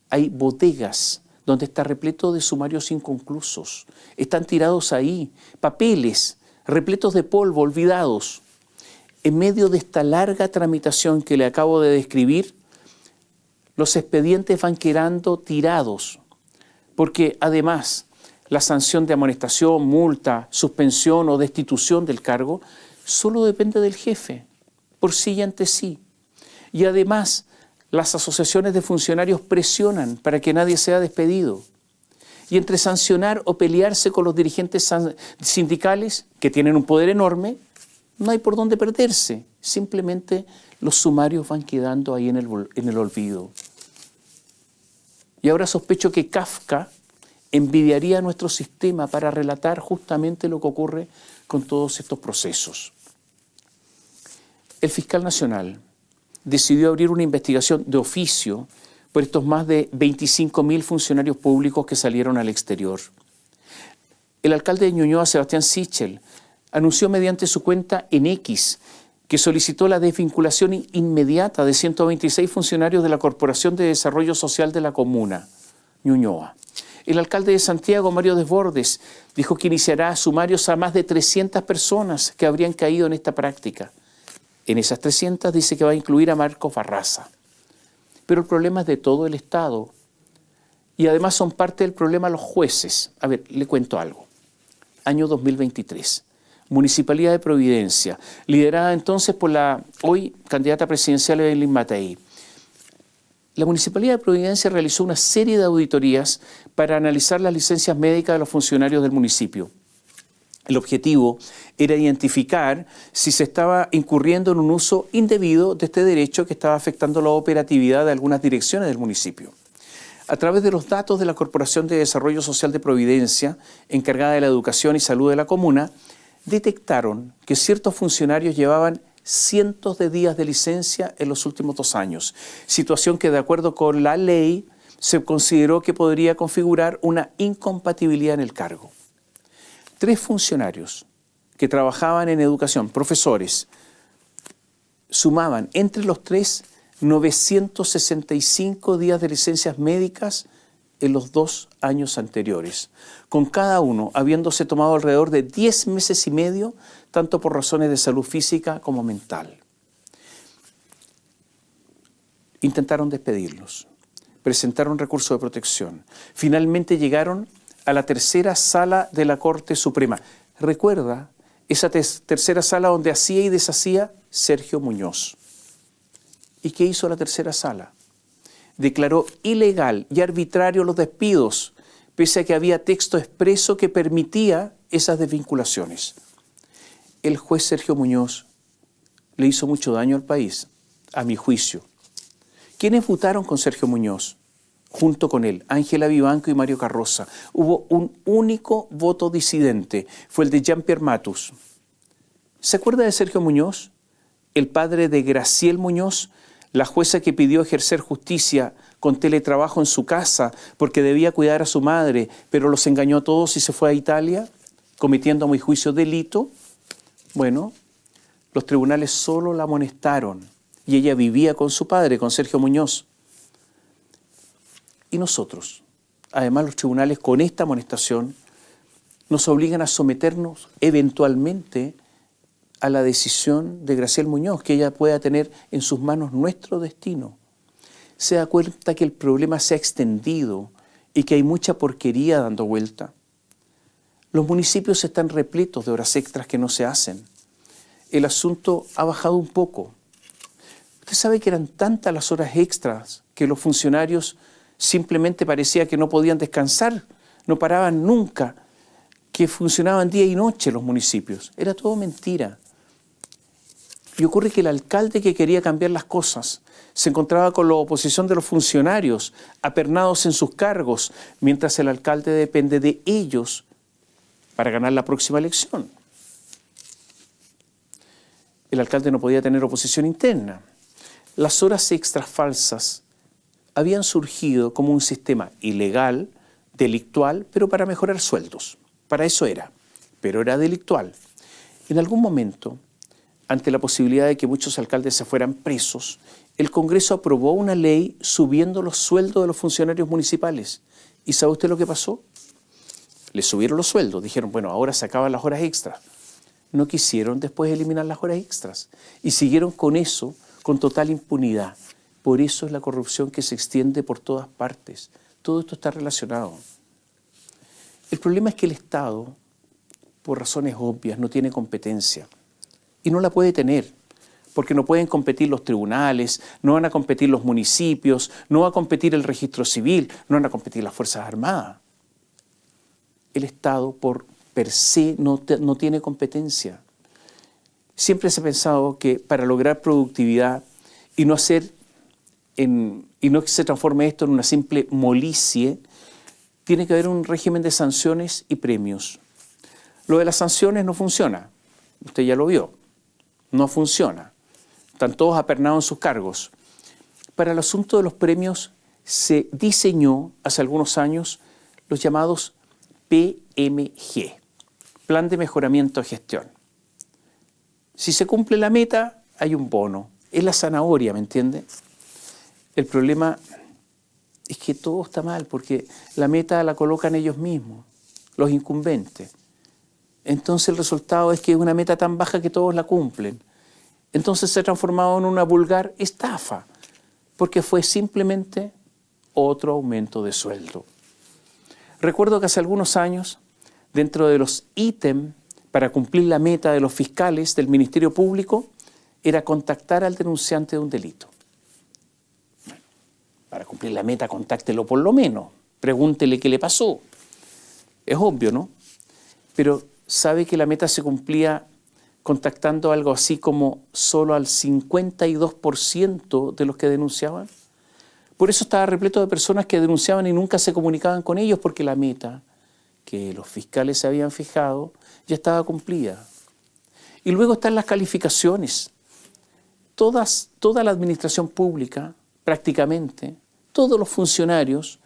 hay bodegas donde está repleto de sumarios inconclusos. Están tirados ahí, papeles repletos de polvo, olvidados. En medio de esta larga tramitación que le acabo de describir, los expedientes van quedando tirados, porque además la sanción de amonestación, multa, suspensión o destitución del cargo solo depende del jefe, por sí y ante sí. Y además, las asociaciones de funcionarios presionan para que nadie sea despedido. Y entre sancionar o pelearse con los dirigentes sindicales, que tienen un poder enorme, no hay por dónde perderse. Simplemente los sumarios van quedando ahí en el olvido. Y ahora sospecho que Kafka envidiaría nuestro sistema para relatar justamente lo que ocurre con todos estos procesos. El fiscal nacional decidió abrir una investigación de oficio por estos más de 25.000 funcionarios públicos que salieron al exterior. El alcalde de Ñuñoa, Sebastián Sichel, anunció mediante su cuenta en X que solicitó la desvinculación inmediata de 126 funcionarios de la Corporación de Desarrollo Social de la comuna, Ñuñoa. El alcalde de Santiago, Mario Desbordes, dijo que iniciará sumarios a más de 300 personas que habrían caído en esta práctica. En esas 300 dice que va a incluir a Marcos Barraza. Pero el problema es de todo el Estado. Y además son parte del problema los jueces. A ver, le cuento algo. Año 2023. Municipalidad de Providencia, liderada entonces por la hoy candidata presidencial Evelyn Matei. La Municipalidad de Providencia realizó una serie de auditorías para analizar las licencias médicas de los funcionarios del municipio. El objetivo era identificar si se estaba incurriendo en un uso indebido de este derecho que estaba afectando la operatividad de algunas direcciones del municipio. A través de los datos de la Corporación de Desarrollo Social de Providencia, encargada de la educación y salud de la comuna, detectaron que ciertos funcionarios llevaban cientos de días de licencia en los últimos 2 años, situación que de acuerdo con la ley se consideró que podría configurar una incompatibilidad en el cargo. 3 funcionarios que trabajaban en educación, profesores, sumaban entre los 3 965 días de licencias médicas en los 2 años anteriores, con cada uno habiéndose tomado alrededor de 10 meses y medio, tanto por razones de salud física como mental. Intentaron despedirlos, presentaron recurso de protección, finalmente llegaron a la tercera sala de la Corte Suprema. Recuerda, esa tercera sala donde hacía y deshacía Sergio Muñoz. ¿Y qué hizo la tercera sala? Declaró ilegal y arbitrario los despidos, pese a que había texto expreso que permitía esas desvinculaciones. El juez Sergio Muñoz le hizo mucho daño al país, a mi juicio. ¿Quiénes votaron con Sergio Muñoz? Junto con él, Ángela Vivanco y Mario Carroza. Hubo un único voto disidente, fue el de Jean-Pierre Matus. ¿Se acuerda de Sergio Muñoz? El padre de Graciel Muñoz, la jueza que pidió ejercer justicia con teletrabajo en su casa porque debía cuidar a su madre, pero los engañó a todos y se fue a Italia, cometiendo a mi juicio delito. Bueno, los tribunales solo la amonestaron y ella vivía con su padre, con Sergio Muñoz. Y nosotros, además los tribunales con esta amonestación, nos obligan a someternos eventualmente a la decisión de Graciel Muñoz, que ella pueda tener en sus manos nuestro destino. Se da cuenta que el problema se ha extendido y que hay mucha porquería dando vuelta. Los municipios están repletos de horas extras que no se hacen. El asunto ha bajado un poco. Usted sabe que eran tantas las horas extras que los funcionarios simplemente parecía que no podían descansar, no paraban nunca, que funcionaban día y noche los municipios. Era todo mentira. Y ocurre que el alcalde que quería cambiar las cosas se encontraba con la oposición de los funcionarios, apernados en sus cargos, mientras el alcalde depende de ellos para ganar la próxima elección. El alcalde no podía tener oposición interna. Las horas extras falsas habían surgido como un sistema ilegal, delictual, pero para mejorar sueldos. Para eso era, pero era delictual. En algún momento, ante la posibilidad de que muchos alcaldes se fueran presos, el Congreso aprobó una ley subiendo los sueldos de los funcionarios municipales. ¿Y sabe usted lo que pasó? Le subieron los sueldos, dijeron, bueno, ahora se acaban las horas extras. No quisieron después eliminar las horas extras y siguieron con eso con total impunidad. Por eso es la corrupción que se extiende por todas partes. Todo esto está relacionado. El problema es que el Estado, por razones obvias, no tiene competencia y no la puede tener, porque no pueden competir los tribunales, no van a competir los municipios, no va a competir el registro civil, no van a competir las Fuerzas Armadas. El Estado, por per se, no tiene competencia. Siempre se ha pensado que para lograr productividad y no que se transforme esto en una simple molicie, tiene que haber un régimen de sanciones y premios. Lo de las sanciones no funciona. Usted ya lo vio. No funciona. Están todos apernados en sus cargos. Para el asunto de los premios se diseñó hace algunos años los llamados PMG, Plan de Mejoramiento de Gestión. Si se cumple la meta, hay un bono. Es la zanahoria, ¿me entiende? El problema es que todo está mal, porque la meta la colocan ellos mismos, los incumbentes. Entonces el resultado es que es una meta tan baja que todos la cumplen. Entonces se ha transformado en una vulgar estafa, porque fue simplemente otro aumento de sueldo. Recuerdo que hace algunos años, dentro de los ítems para cumplir la meta de los fiscales del Ministerio Público, era contactar al denunciante de un delito. Para cumplir la meta, contáctelo por lo menos, pregúntele qué le pasó. Es obvio, ¿no? Pero ¿sabe que la meta se cumplía contactando algo así como solo al 52% de los que denunciaban? Por eso estaba repleto de personas que denunciaban y nunca se comunicaban con ellos, porque la meta que los fiscales se habían fijado ya estaba cumplida. Y luego están las calificaciones. Toda la administración pública, prácticamente, todos los funcionarios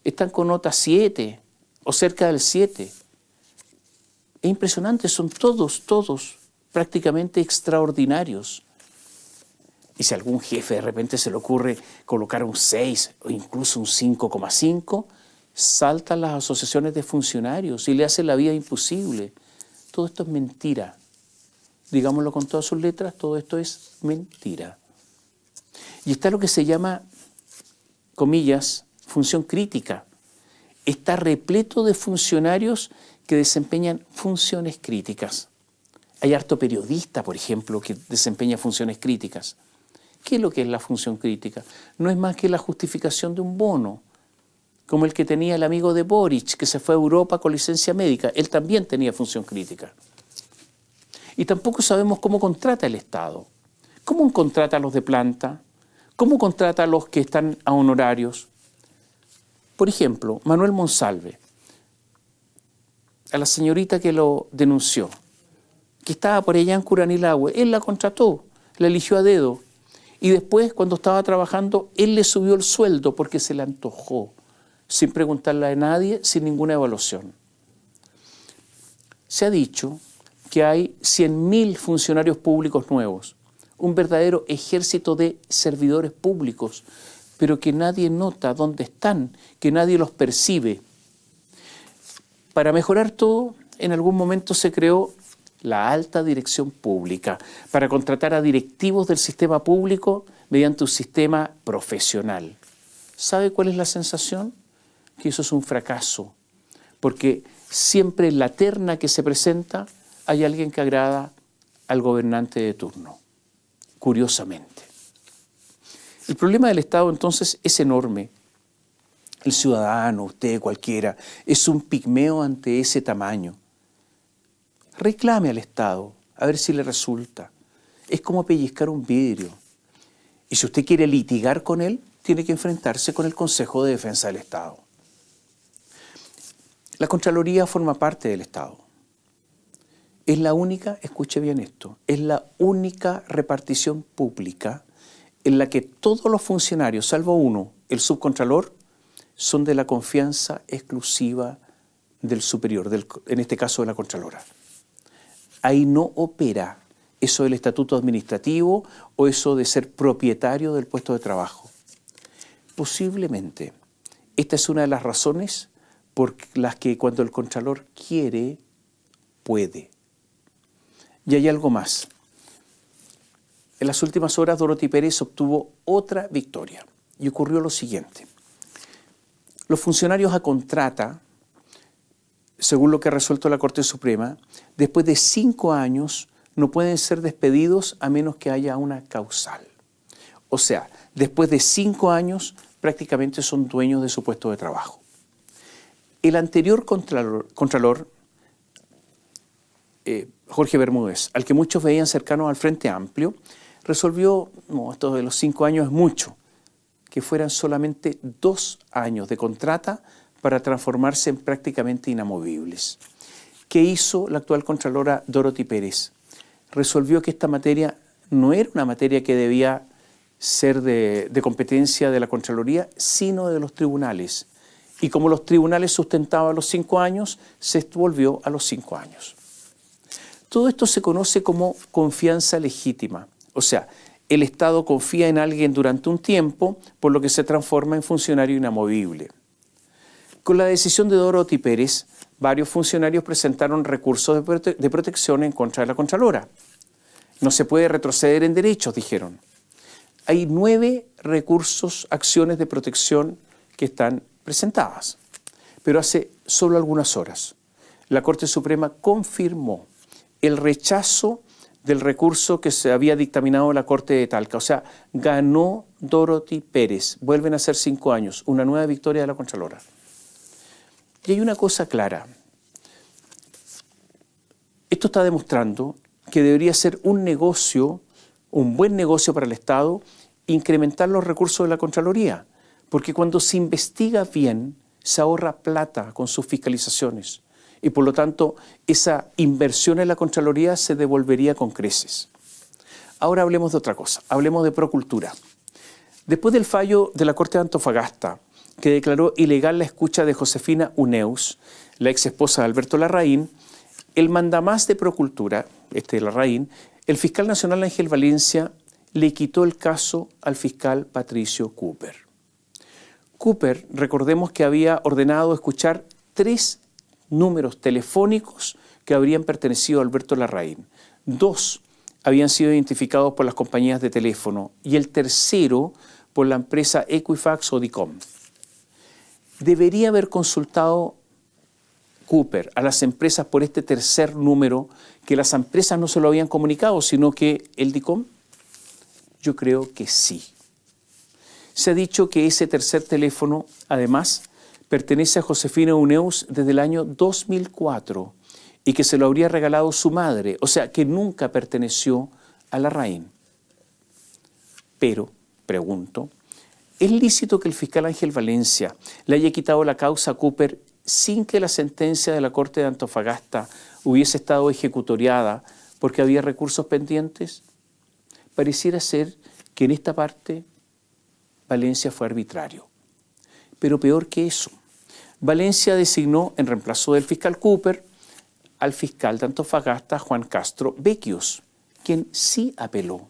están con nota 7 o cerca del 7. Es impresionante, son todos prácticamente extraordinarios. Y si a algún jefe de repente se le ocurre colocar un 6 o incluso un 5,5, saltan las asociaciones de funcionarios y le hacen la vida imposible. Todo esto es mentira. Digámoslo con todas sus letras, todo esto es mentira. Y está lo que se llama, comillas, función crítica. Está repleto de funcionarios que desempeñan funciones críticas. Hay harto periodista, por ejemplo, que desempeña funciones críticas. ¿Qué es lo que es la función crítica? No es más que la justificación de un bono, como el que tenía el amigo de Boric, que se fue a Europa con licencia médica. Él también tenía función crítica. Y tampoco sabemos cómo contrata el Estado. ¿Cómo contrata a los de planta? ¿Cómo contrata a los que están a honorarios? Por ejemplo, Manuel Monsalve, a la señorita que lo denunció, que estaba por allá en Curanilahue, él la contrató, la eligió a dedo. Y después, cuando estaba trabajando, él le subió el sueldo porque se le antojó, sin preguntarle a nadie, sin ninguna evaluación. Se ha dicho que hay 100.000 funcionarios públicos nuevos, un verdadero ejército de servidores públicos, pero que nadie nota dónde están, que nadie los percibe. Para mejorar todo, en algún momento se creó la alta dirección pública, para contratar a directivos del sistema público mediante un sistema profesional. ¿Sabe cuál es la sensación? Que eso es un fracaso, porque siempre en la terna que se presenta hay alguien que agrada al gobernante de turno, curiosamente. El problema del Estado entonces es enorme. El ciudadano, usted, cualquiera, es un pigmeo ante ese tamaño. Reclame al Estado, a ver si le resulta. Es como pellizcar un vidrio. Y si usted quiere litigar con él, tiene que enfrentarse con el Consejo de Defensa del Estado. La Contraloría forma parte del Estado. Es la única, escuche bien esto, es la única repartición pública en la que todos los funcionarios, salvo uno, el subcontralor, son de la confianza exclusiva del superior, en este caso de la Contralora. Ahí no opera eso del estatuto administrativo o eso de ser propietario del puesto de trabajo. Posiblemente Esta es una de las razones por las que cuando el Contralor quiere, puede. Y hay algo más. En las últimas horas, Dorothy Pérez obtuvo otra victoria. Y ocurrió lo siguiente. Los funcionarios a contrata, según lo que ha resuelto la Corte Suprema, después de 5 años no pueden ser despedidos a menos que haya una causal. O sea, después de 5 años prácticamente son dueños de su puesto de trabajo. El anterior Contralor, Jorge Bermúdez, al que muchos veían cercano al Frente Amplio, resolvió, no, esto de los 5 años es mucho, que fueran solamente 2 años de contrata para transformarse en prácticamente inamovibles. ¿Qué hizo la actual Contralora Dorothy Pérez? Resolvió que esta materia no era una materia que debía ser de competencia de la Contraloría, sino de los tribunales. Y como los tribunales sustentaban los 5 años, se volvió a los 5 años. Todo esto se conoce como confianza legítima. O sea, el Estado confía en alguien durante un tiempo, por lo que se transforma en funcionario inamovible. Con la decisión de Dorothy Pérez, varios funcionarios presentaron recursos de protección en contra de la Contralora. No se puede retroceder en derechos, dijeron. Hay 9 recursos, acciones de protección que están presentadas. Pero hace solo algunas horas, la Corte Suprema confirmó el rechazo del recurso que se había dictaminado la Corte de Talca. O sea, ganó Dorothy Pérez. Vuelven a ser 5 años, una nueva victoria de la Contralora. Y hay una cosa clara. Esto está demostrando que debería ser un negocio, un buen negocio para el Estado, incrementar los recursos de la Contraloría. Porque cuando se investiga bien, se ahorra plata con sus fiscalizaciones. Y por lo tanto, esa inversión en la Contraloría se devolvería con creces. Ahora hablemos de otra cosa, hablemos de Procultura. Después del fallo de la Corte de Antofagasta, que declaró ilegal la escucha de Josefina Uneus, la ex esposa de Alberto Larraín, el mandamás de Procultura, Larraín, el fiscal nacional Ángel Valencia, le quitó el caso al fiscal Patricio Cooper. Cooper, recordemos que había ordenado escuchar 3 números telefónicos que habrían pertenecido a Alberto Larraín. 2 habían sido identificados por las compañías de teléfono y el tercero por la empresa Equifax o DICOM. Debería haber consultado Cooper a las empresas por este tercer número que las empresas no se lo habían comunicado, sino que el DICOM. Yo creo que sí. Se ha dicho que ese tercer teléfono, además, pertenece a Josefina Uneus desde el año 2004 y que se lo habría regalado su madre, o sea, que nunca perteneció a Larraín. Pero, pregunto, ¿es lícito que el fiscal Ángel Valencia le haya quitado la causa a Cooper sin que la sentencia de la Corte de Antofagasta hubiese estado ejecutoriada porque había recursos pendientes? Pareciera ser que en esta parte Valencia fue arbitrario. Pero peor que eso, Valencia designó en reemplazo del fiscal Cooper al fiscal de Antofagasta, Juan Castro Becchios, quien sí apeló.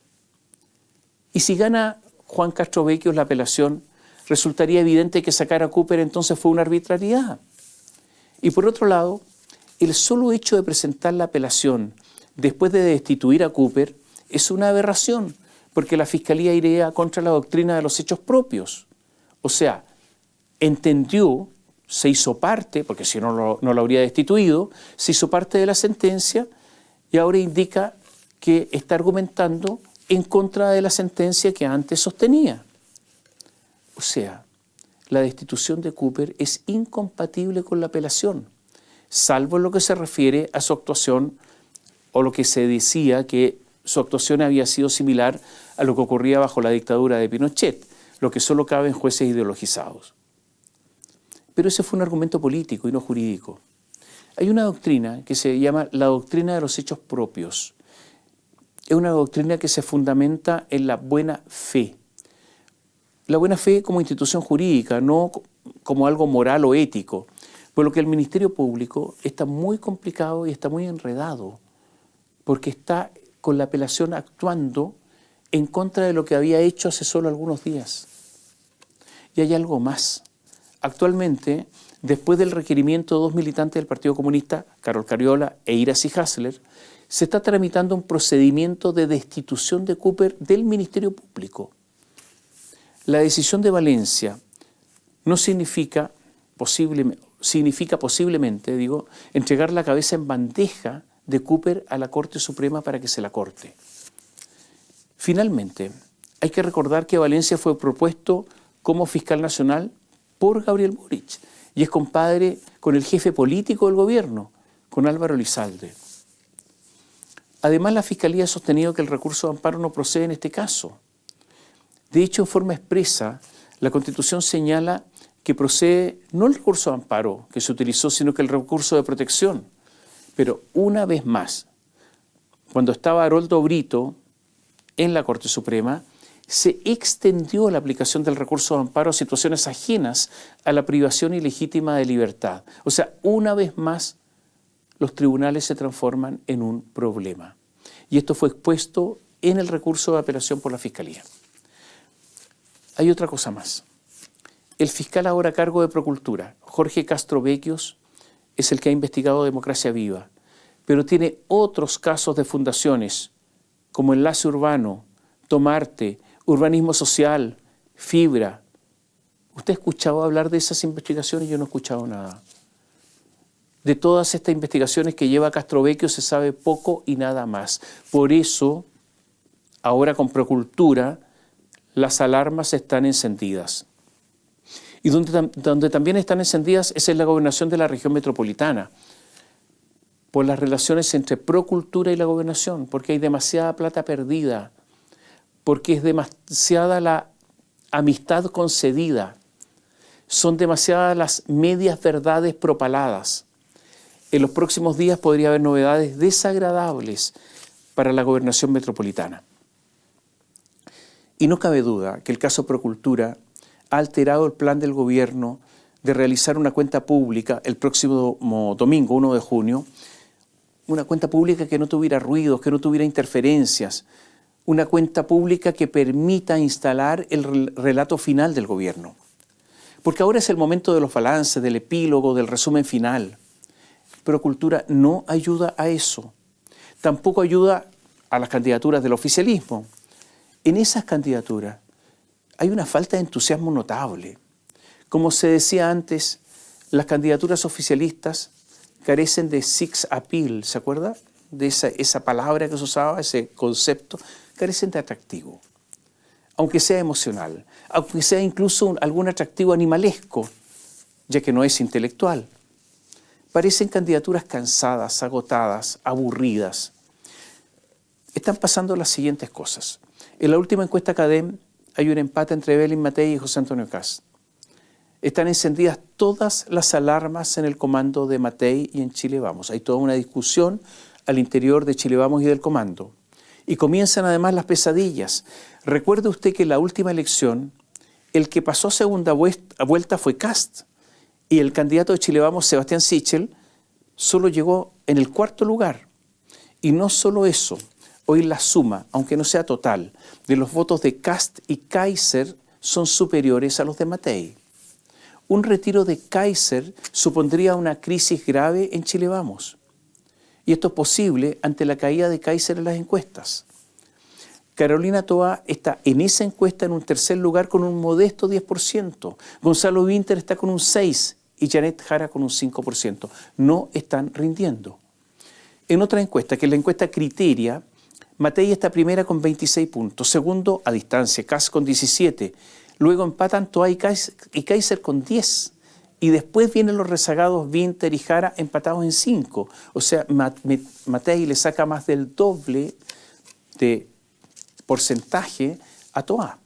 Y si gana Juan Castro Becchios la apelación, resultaría evidente que sacar a Cooper entonces fue una arbitrariedad. Y por otro lado, el solo hecho de presentar la apelación después de destituir a Cooper es una aberración, porque la Fiscalía iría contra la doctrina de los hechos propios. O sea, entendió, se hizo parte, porque si no lo habría destituido, se hizo parte de la sentencia y ahora indica que está argumentando en contra de la sentencia que antes sostenía. O sea, la destitución de Cooper es incompatible con la apelación, salvo en lo que se refiere a su actuación o lo que se decía que su actuación había sido similar a lo que ocurría bajo la dictadura de Pinochet, lo que solo cabe en jueces ideologizados. Pero ese fue un argumento político y no jurídico. Hay una doctrina que se llama la doctrina de los hechos propios. Es una doctrina que se fundamenta en la buena fe. La buena fe como institución jurídica, no como algo moral o ético, por lo que el Ministerio Público está muy complicado y está muy enredado, porque está con la apelación actuando en contra de lo que había hecho hace solo algunos días. Y hay algo más. actualmente, después del requerimiento de 2 militantes del Partido Comunista, Carol Cariola e Iracy Hasler, se está tramitando un procedimiento de destitución de Cooper del Ministerio Público. La decisión de Valencia no significa posiblemente, entregar la cabeza en bandeja de Cooper a la Corte Suprema para que se la corte. Finalmente, hay que recordar que Valencia fue propuesto como fiscal nacional por Gabriel Boric y es compadre con el jefe político del gobierno, con Álvaro Elizalde. Además, la Fiscalía ha sostenido que el recurso de amparo no procede en este caso. De hecho, en forma expresa, la Constitución señala que procede no el recurso de amparo que se utilizó, sino que el recurso de protección. Pero una vez más, cuando estaba Haroldo Brito en la Corte Suprema, se extendió la aplicación del recurso de amparo a situaciones ajenas a la privación ilegítima de libertad. O sea, una vez más, los tribunales se transforman en un problema. Y esto fue expuesto en el recurso de apelación por la Fiscalía. Hay otra cosa más. El fiscal ahora a cargo de Procultura, Jorge Castro Becchios, es el que ha investigado Democracia Viva, pero tiene otros casos de fundaciones como Enlace Urbano, Tomarte, Urbanismo Social, Fibra. ¿Usted ha escuchado hablar de esas investigaciones? Yo no he escuchado nada. De todas estas investigaciones que lleva Castro Becchios se sabe poco y nada más. Por eso, ahora con Procultura, las alarmas están encendidas. Y donde también están encendidas es en la gobernación de la región metropolitana, por las relaciones entre Procultura y la gobernación, porque hay demasiada plata perdida, porque es demasiada la amistad concedida, son demasiadas las medias verdades propaladas. En los próximos días podría haber novedades desagradables para la gobernación metropolitana. Y no cabe duda que el caso Procultura ha alterado el plan del gobierno de realizar una cuenta pública el próximo domingo, 1 de junio, una cuenta pública que no tuviera ruidos, que no tuviera interferencias, una cuenta pública que permita instalar el relato final del gobierno. Porque ahora es el momento de los balances, del epílogo, del resumen final. Procultura no ayuda a eso. Tampoco ayuda a las candidaturas del oficialismo. En esas candidaturas hay una falta de entusiasmo notable. Como se decía antes, las candidaturas oficialistas carecen de sex appeal, ¿se acuerda? De esa palabra que se usaba, ese concepto, carecen de atractivo. Aunque sea emocional, aunque sea incluso algún atractivo animalesco, ya que no es intelectual. Parecen candidaturas cansadas, agotadas, aburridas. Están pasando las siguientes cosas. En la última encuesta CADEM hay un empate entre Evelyn Matei y José Antonio Kast. Están encendidas todas las alarmas en el comando de Matei y en Chile Vamos. Hay toda una discusión al interior de Chile Vamos y del comando. Y comienzan además las pesadillas. Recuerde usted que en la última elección, el que pasó a segunda vuelta fue Kast. Y el candidato de Chile Vamos, Sebastián Sichel, solo llegó en el 4º lugar. Y no solo eso, hoy la suma, aunque no sea total, de los votos de Kast y Kaiser son superiores a los de Matei. Un retiro de Kaiser supondría una crisis grave en Chile Vamos. Y esto es posible ante la caída de Kaiser en las encuestas. Carolina Toá está en esa encuesta en un 3er lugar con un modesto 10%. Gonzalo Winter está con un 6% y Janet Jara con un 5%. No están rindiendo. En otra encuesta, que es la encuesta Criteria, Matei está primera con 26 puntos, segundo a distancia, Kast con 17, luego empatan Toá y Kaiser con 10, y después vienen los rezagados Winter y Jara empatados en 5. O sea, Matei le saca más del doble de porcentaje a Toá.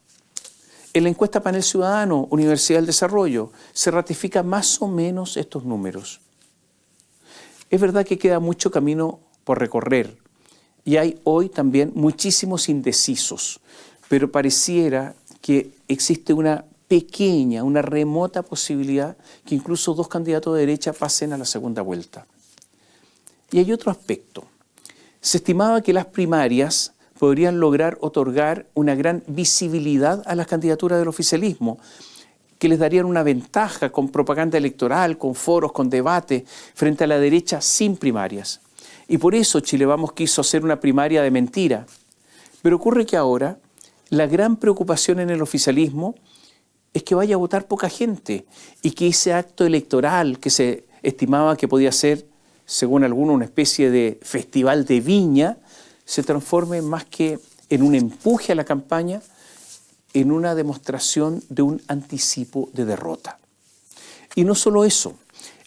En la encuesta Panel Ciudadano, Universidad del Desarrollo, se ratifican más o menos estos números. Es verdad que queda mucho camino por recorrer y hay hoy también muchísimos indecisos, pero pareciera que existe una pequeña, una remota posibilidad que incluso 2 candidatos de derecha pasen a la segunda vuelta. Y hay otro aspecto. Se estimaba que las primarias podrían lograr otorgar una gran visibilidad a las candidaturas del oficialismo, que les darían una ventaja con propaganda electoral, con foros, con debate, frente a la derecha sin primarias. Y por eso Chile Vamos quiso hacer una primaria de mentira. Pero ocurre que ahora la gran preocupación en el oficialismo es que vaya a votar poca gente y que ese acto electoral que se estimaba que podía ser, según algunos, una especie de festival de viña, se transforme más que en un empuje a la campaña, en una demostración de un anticipo de derrota. Y no solo eso,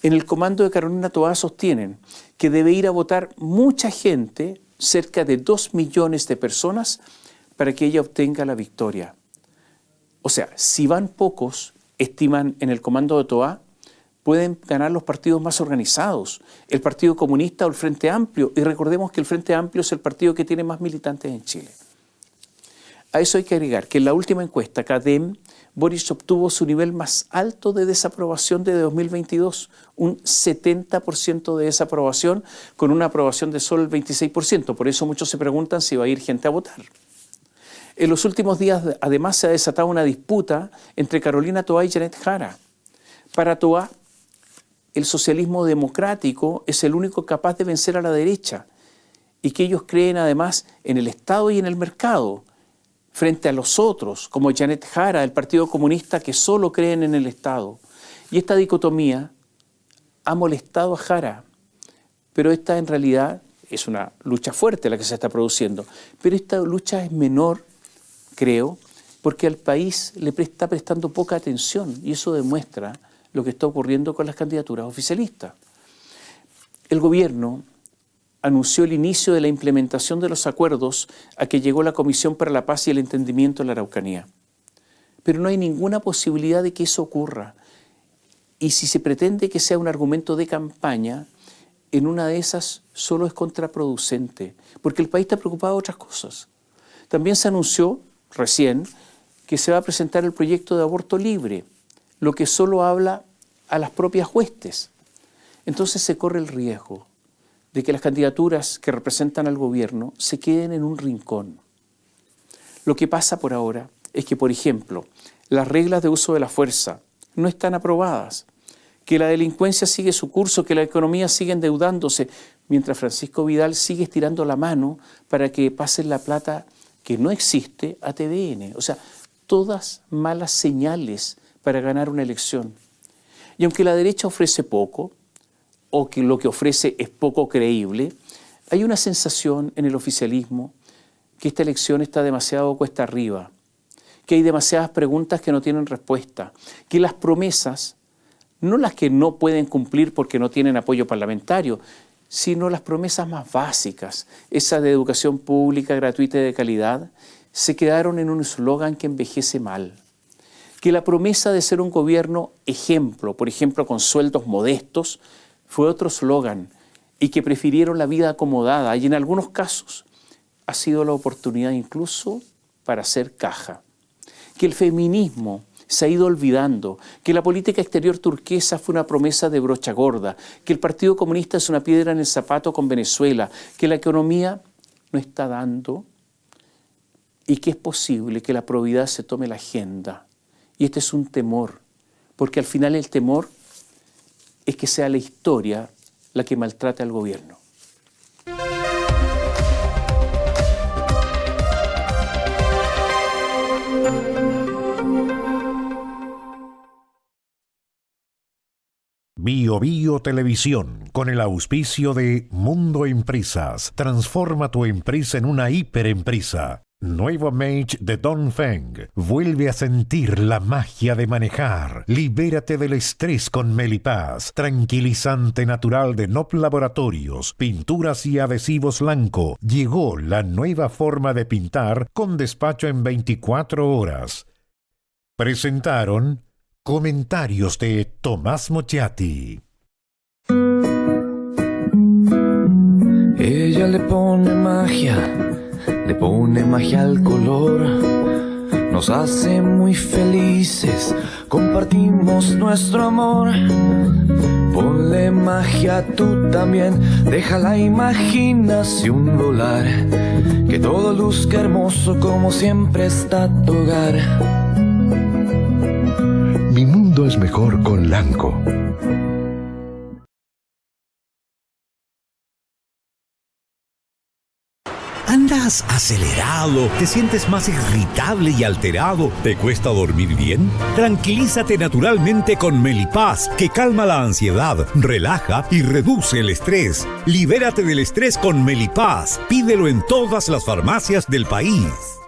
en el comando de Carolina Toá sostienen que debe ir a votar mucha gente, cerca de 2 millones de personas, para que ella obtenga la victoria. O sea, si van pocos, estiman en el comando de Toá, pueden ganar los partidos más organizados, el Partido Comunista o el Frente Amplio. Y recordemos que el Frente Amplio es el partido que tiene más militantes en Chile. A eso hay que agregar que en la última encuesta, CADEM, Boric obtuvo su nivel más alto de desaprobación de 2022, un 70% de desaprobación, con una aprobación de solo el 26%. Por eso muchos se preguntan si va a ir gente a votar. En los últimos días, además, se ha desatado una disputa entre Carolina Toá y Janet Jara. Para Toá, el socialismo democrático es el único capaz de vencer a la derecha y que ellos creen además en el Estado y en el mercado, frente a los otros, como Janet Jara, del Partido Comunista, que solo creen en el Estado. Y esta dicotomía ha molestado a Jara, pero esta en realidad es una lucha fuerte la que se está produciendo, pero esta lucha es menor, creo, porque al país le está prestando poca atención y eso demuestra lo que está ocurriendo con las candidaturas oficialistas. El gobierno anunció el inicio de la implementación de los acuerdos a que llegó la Comisión para la Paz y el Entendimiento en la Araucanía. Pero no hay ninguna posibilidad de que eso ocurra. Y si se pretende que sea un argumento de campaña, en una de esas solo es contraproducente, porque el país está preocupado de otras cosas. También se anunció recién que se va a presentar el proyecto de aborto libre, lo que solo habla a las propias huestes. Entonces se corre el riesgo de que las candidaturas que representan al gobierno se queden en un rincón. Lo que pasa por ahora es que, por ejemplo, las reglas de uso de la fuerza no están aprobadas, que la delincuencia sigue su curso, que la economía sigue endeudándose, mientras Francisco Vidal sigue estirando la mano para que pasen la plata que no existe a TVN. O sea, todas malas señales para ganar una elección. Y aunque la derecha ofrece poco, o que lo que ofrece es poco creíble, hay una sensación en el oficialismo que esta elección está demasiado cuesta arriba, que hay demasiadas preguntas que no tienen respuesta, que las promesas, no las que no pueden cumplir porque no tienen apoyo parlamentario, sino las promesas más básicas, esas de educación pública, gratuita y de calidad, se quedaron en un eslogan que envejece mal. Que la promesa de ser un gobierno ejemplo, por ejemplo con sueldos modestos, fue otro eslogan, y que prefirieron la vida acomodada, y en algunos casos ha sido la oportunidad incluso para hacer caja. Que el feminismo se ha ido olvidando, que la política exterior turquesa fue una promesa de brocha gorda, que el Partido Comunista es una piedra en el zapato con Venezuela, que la economía no está dando y que es posible que la probidad se tome la agenda. Y este es un temor, porque al final el temor es que sea la historia la que maltrate al gobierno. Bio Bio Televisión, con el auspicio de Mundo Empresas. Transforma tu empresa en una hiperempresa. Nuevo Mage de Dongfeng. Vuelve a sentir la magia de manejar. Libérate del estrés con Melipaz. Tranquilizante natural de Nop Laboratorios. Pinturas y adhesivos Lanco. Llegó la nueva forma de pintar con despacho en 24 horas. Presentaron comentarios de Tomás Mochiati. Ella le pone magia al color, nos hace muy felices, compartimos nuestro amor. Ponle magia tú también, deja la imaginación volar, que todo luzca hermoso como siempre está tu hogar. Mi mundo es mejor con Lanco. ¿Andas acelerado? ¿Te sientes más irritable y alterado? ¿Te cuesta dormir bien? Tranquilízate naturalmente con Melipaz, que calma la ansiedad, relaja y reduce el estrés. Libérate del estrés con Melipaz. Pídelo en todas las farmacias del país.